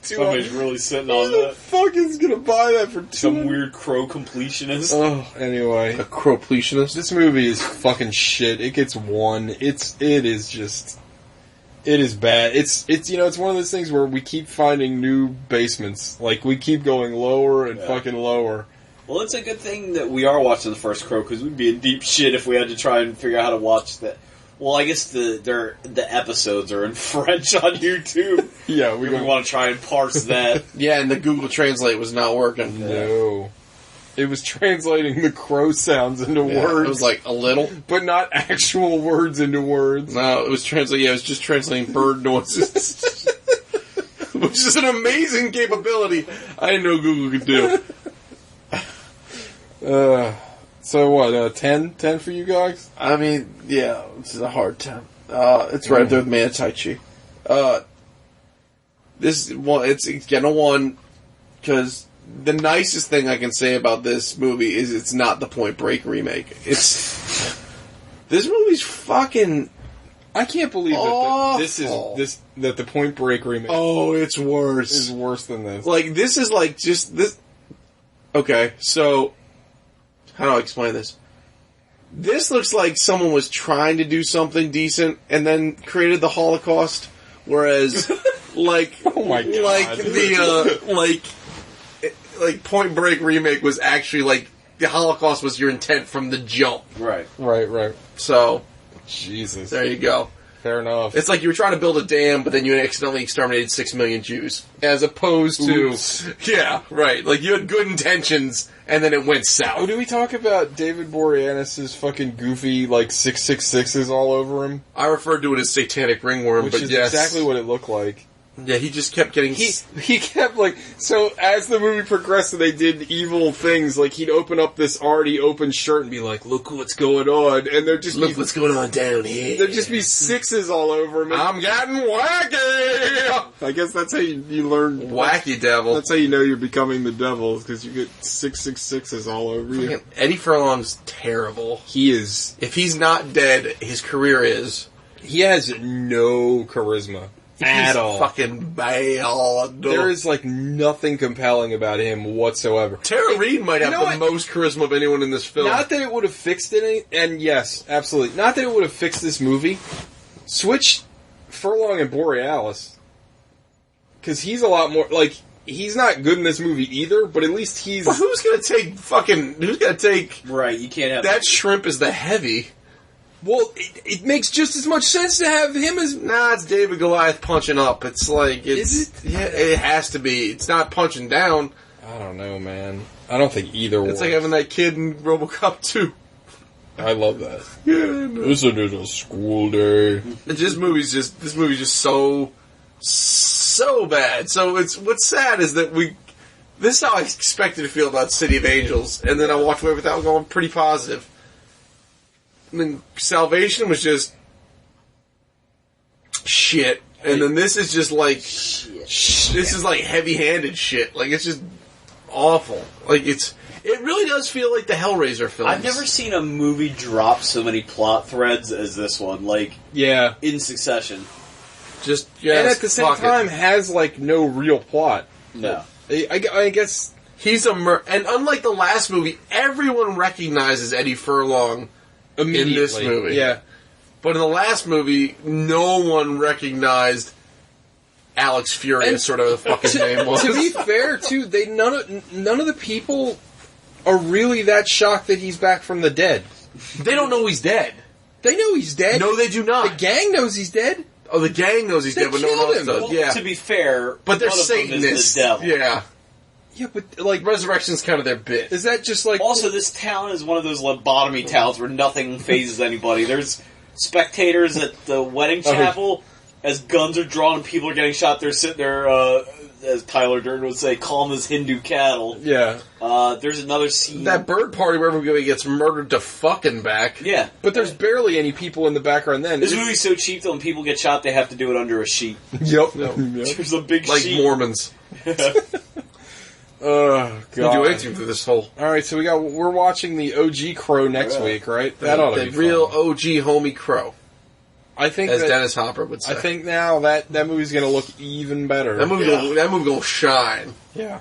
Somebody's really sitting Who on the that. fuck is gonna buy that for Some weird Crow completionist. Oh, anyway. A Crowpletionist. This movie is fucking shit. It gets 1. It is bad. It's one of those things where we keep finding new basements. Like, we keep going lower and fucking lower. Well, it's a good thing that we are watching the first Crow, because we'd be in deep shit if we had to try and figure out how to watch that. Well, I guess the episodes are in French on YouTube. Yeah, we want to try and parse that. Yeah, and the Google Translate was not working. No. It was translating the crow sounds into words. It was like a little. But not actual words into words. No, it was translating. Yeah, it was just translating bird noises. Which is an amazing capability I didn't know Google could do. So what, 10? 10 for you guys? I mean, yeah, this is a hard 10. It's right there with Man Tai Chi. This one, it's getting a 1, because the nicest thing I can say about this movie is it's not the Point Break remake. This movie's fucking... I can't believe that that the Point Break remake. Oh, it's worse. Is worse than this. Like, this is like just this. Okay, so how do I explain this? This looks like someone was trying to do something decent and then created the Holocaust, whereas, like, oh my God. like the like Point Break remake was actually like the Holocaust was your intent from the jump. Right. So. Jesus. There you go. Fair enough. It's like you were trying to build a dam, but then you accidentally exterminated 6 million Jews. As opposed to... Oops. Yeah, right. Like, you had good intentions, and then it went south. Oh, did we talk about David Boreanaz's fucking goofy, like, 666s all over him? I referred to it as satanic ringworm, Which but is yes. exactly what it looked like. Yeah, he just kept getting... He kept, like... So, as the movie progressed and they did evil things, like, he'd open up this already open shirt and be like, look what's going on, and there'd just Look what's going on down here. There'd just be 6s all over him. I'm getting wacky! I guess that's how you learn... Wacky devil. That's how you know you're becoming the devil, because you get 666s all over you. Eddie Furlong's terrible. He is... If he's not dead, his career is. He has no charisma. At all. Fucking bad. There is, like, nothing compelling about him whatsoever. Tara Reid might have the most charisma of anyone in this film. Not that it would have fixed it, and yes, absolutely. Not that it would have fixed this movie. Switch Furlong and Borealis. Because he's a lot more, like, he's not good in this movie either, but at least he's... Well, who's gonna take... Right, you can't have... That shrimp is the heavy... Well, it makes just as much sense to have him as... Nah, it's David Goliath punching up. It's like... Is it? Yeah, it has to be. It's not punching down. I don't know, man. I don't think either works. It's like having that kid in RoboCop 2. I love that. Yeah, isn't it a school day? This movie's just so bad. So what's sad is that this is how I expected to feel about City of Angels, and then I walked away with that going pretty positive. And then Salvation was just shit, and then this is just like this is like heavy-handed shit. Like, it's just awful. Like, it really does feel like the Hellraiser films. I've never seen a movie drop so many plot threads as this one. Like, yeah, in succession. Just and at the same time has like no real plot. No, I guess he's and unlike the last movie, everyone recognizes Eddie Furlong in this movie. Yeah. But in the last movie, no one recognized Alex Furious, sort of the fucking name was. To be fair, too, none of the people are really that shocked that he's back from the dead. They don't know he's dead. They know he's dead. No, they do not. The gang knows he's dead. Oh, the gang knows he's dead, but no one else does. Well, yeah. To be fair, but they're one of them is Satanists. the devil. Yeah. Yeah, but, like, Resurrection's kind of their bit. Is that just like... Also, this town is one of those lobotomy towns where nothing phases anybody. There's spectators at the wedding chapel. As guns are drawn and people are getting shot, they're sitting there, as Tyler Durden would say, calm as Hindu cattle. Yeah. There's another scene. That bird party where everybody gets murdered to fucking back. Yeah. But there's barely any people in the background then. This movie's so cheap that when people get shot, they have to do it under a sheet. Yep. There's a big like sheet. Mormons. Oh, God. You do anything through this hole. Alright, so we're watching the OG Crow next week, right? That ought to be the real fun. OG homie Crow. I think as Dennis Hopper would say. I think now that movie's going to look even better. That movie will shine. Yeah.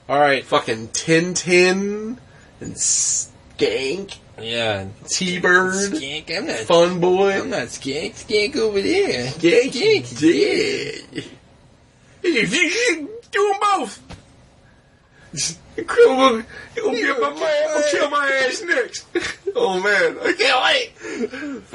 Alright. Fucking Tintin and Skank. Yeah. T-Bird. Skank, I'm not... Fun Boy. I'm not Skank. Skank over there. Skank dead. You should do them both. He'll get my man. He'll kill my ass next. Oh man, I can't wait.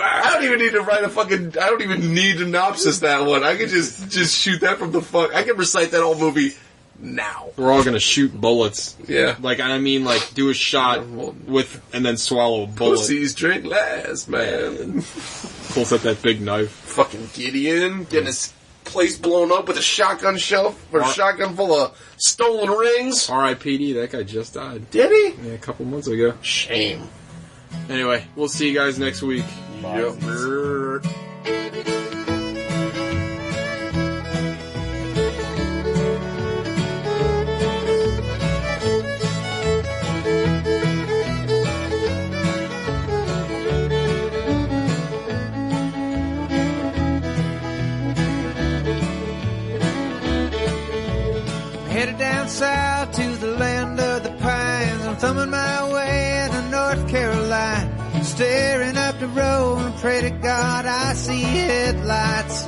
I don't even need to write a fucking. I don't even need to synopsis that one. I can just shoot that from the fuck. I can recite that whole movie now. We're all gonna shoot bullets. Yeah. Like, I mean, like, do a shot with, and then swallow a bullet. Pussies drink last, man. Pulls out that big knife. Fucking Gideon getting his place blown up with a shotgun shelf or a shotgun full of stolen rings. R.I.P.D. That guy just died. Did he? Yeah, a couple months ago. Shame. Anyway, we'll see you guys next week. Yep. Headed down south to the land of the pines. I'm thumbing my way into North Carolina. Staring up the road and pray to God I see headlights.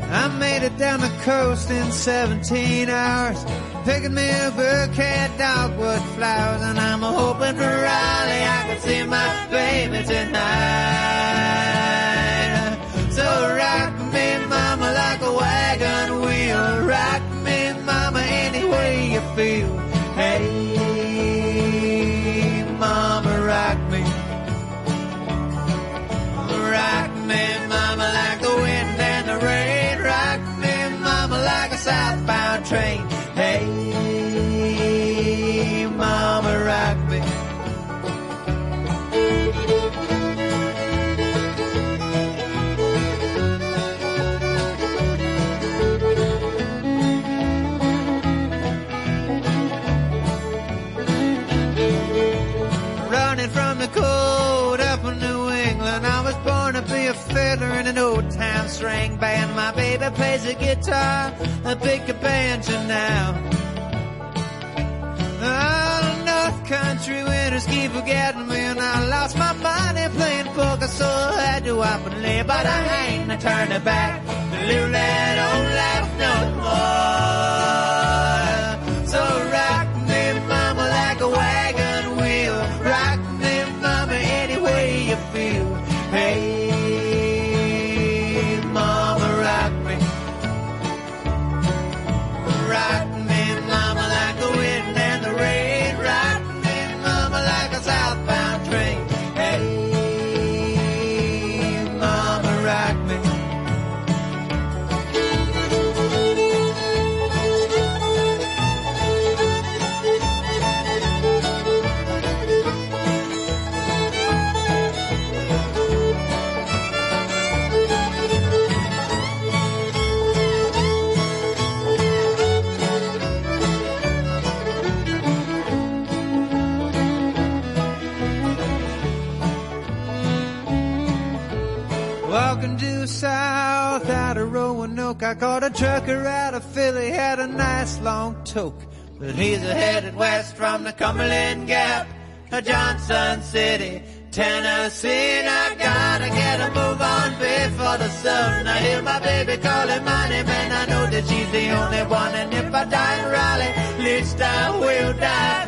I made it down the coast in 17 hours. Picking me a bouquet of dogwood flowers. And I'm hoping for Raleigh I can see my baby tonight. So rock me, mama, like a wagon wheel. Rock me, mama, any way you feel. Hey, mama, rock me. Rock me, mama, like the wind and the rain. Rock me, mama, like a southbound train. Hey, mama, rock me. From the cold up in New England, I was born to be a fiddler in an old time string band. My baby plays the guitar, I pick a banjo now. Oh, North Country winters keep forgetting me, and I lost my money playing poker, so I had to up and live. But I ain't no turning back to live that old life no more. So rock me, mama, like a wagon wheel. Rock any way you feel. Hey, mama, rock me. Rock me, mama, like the wind and the rain. Rock me, mama, like a southbound train. Hey, mama, rock me. Walking due south out of Roanoke, I caught a trucker out of Philly, had a nice long toke. But he's headed west from the Cumberland Gap to Johnson City, Tennessee. And I gotta get a move on before the sun. I hear my baby calling my name, and I know that she's the only one. And if I die in Raleigh, at least I will die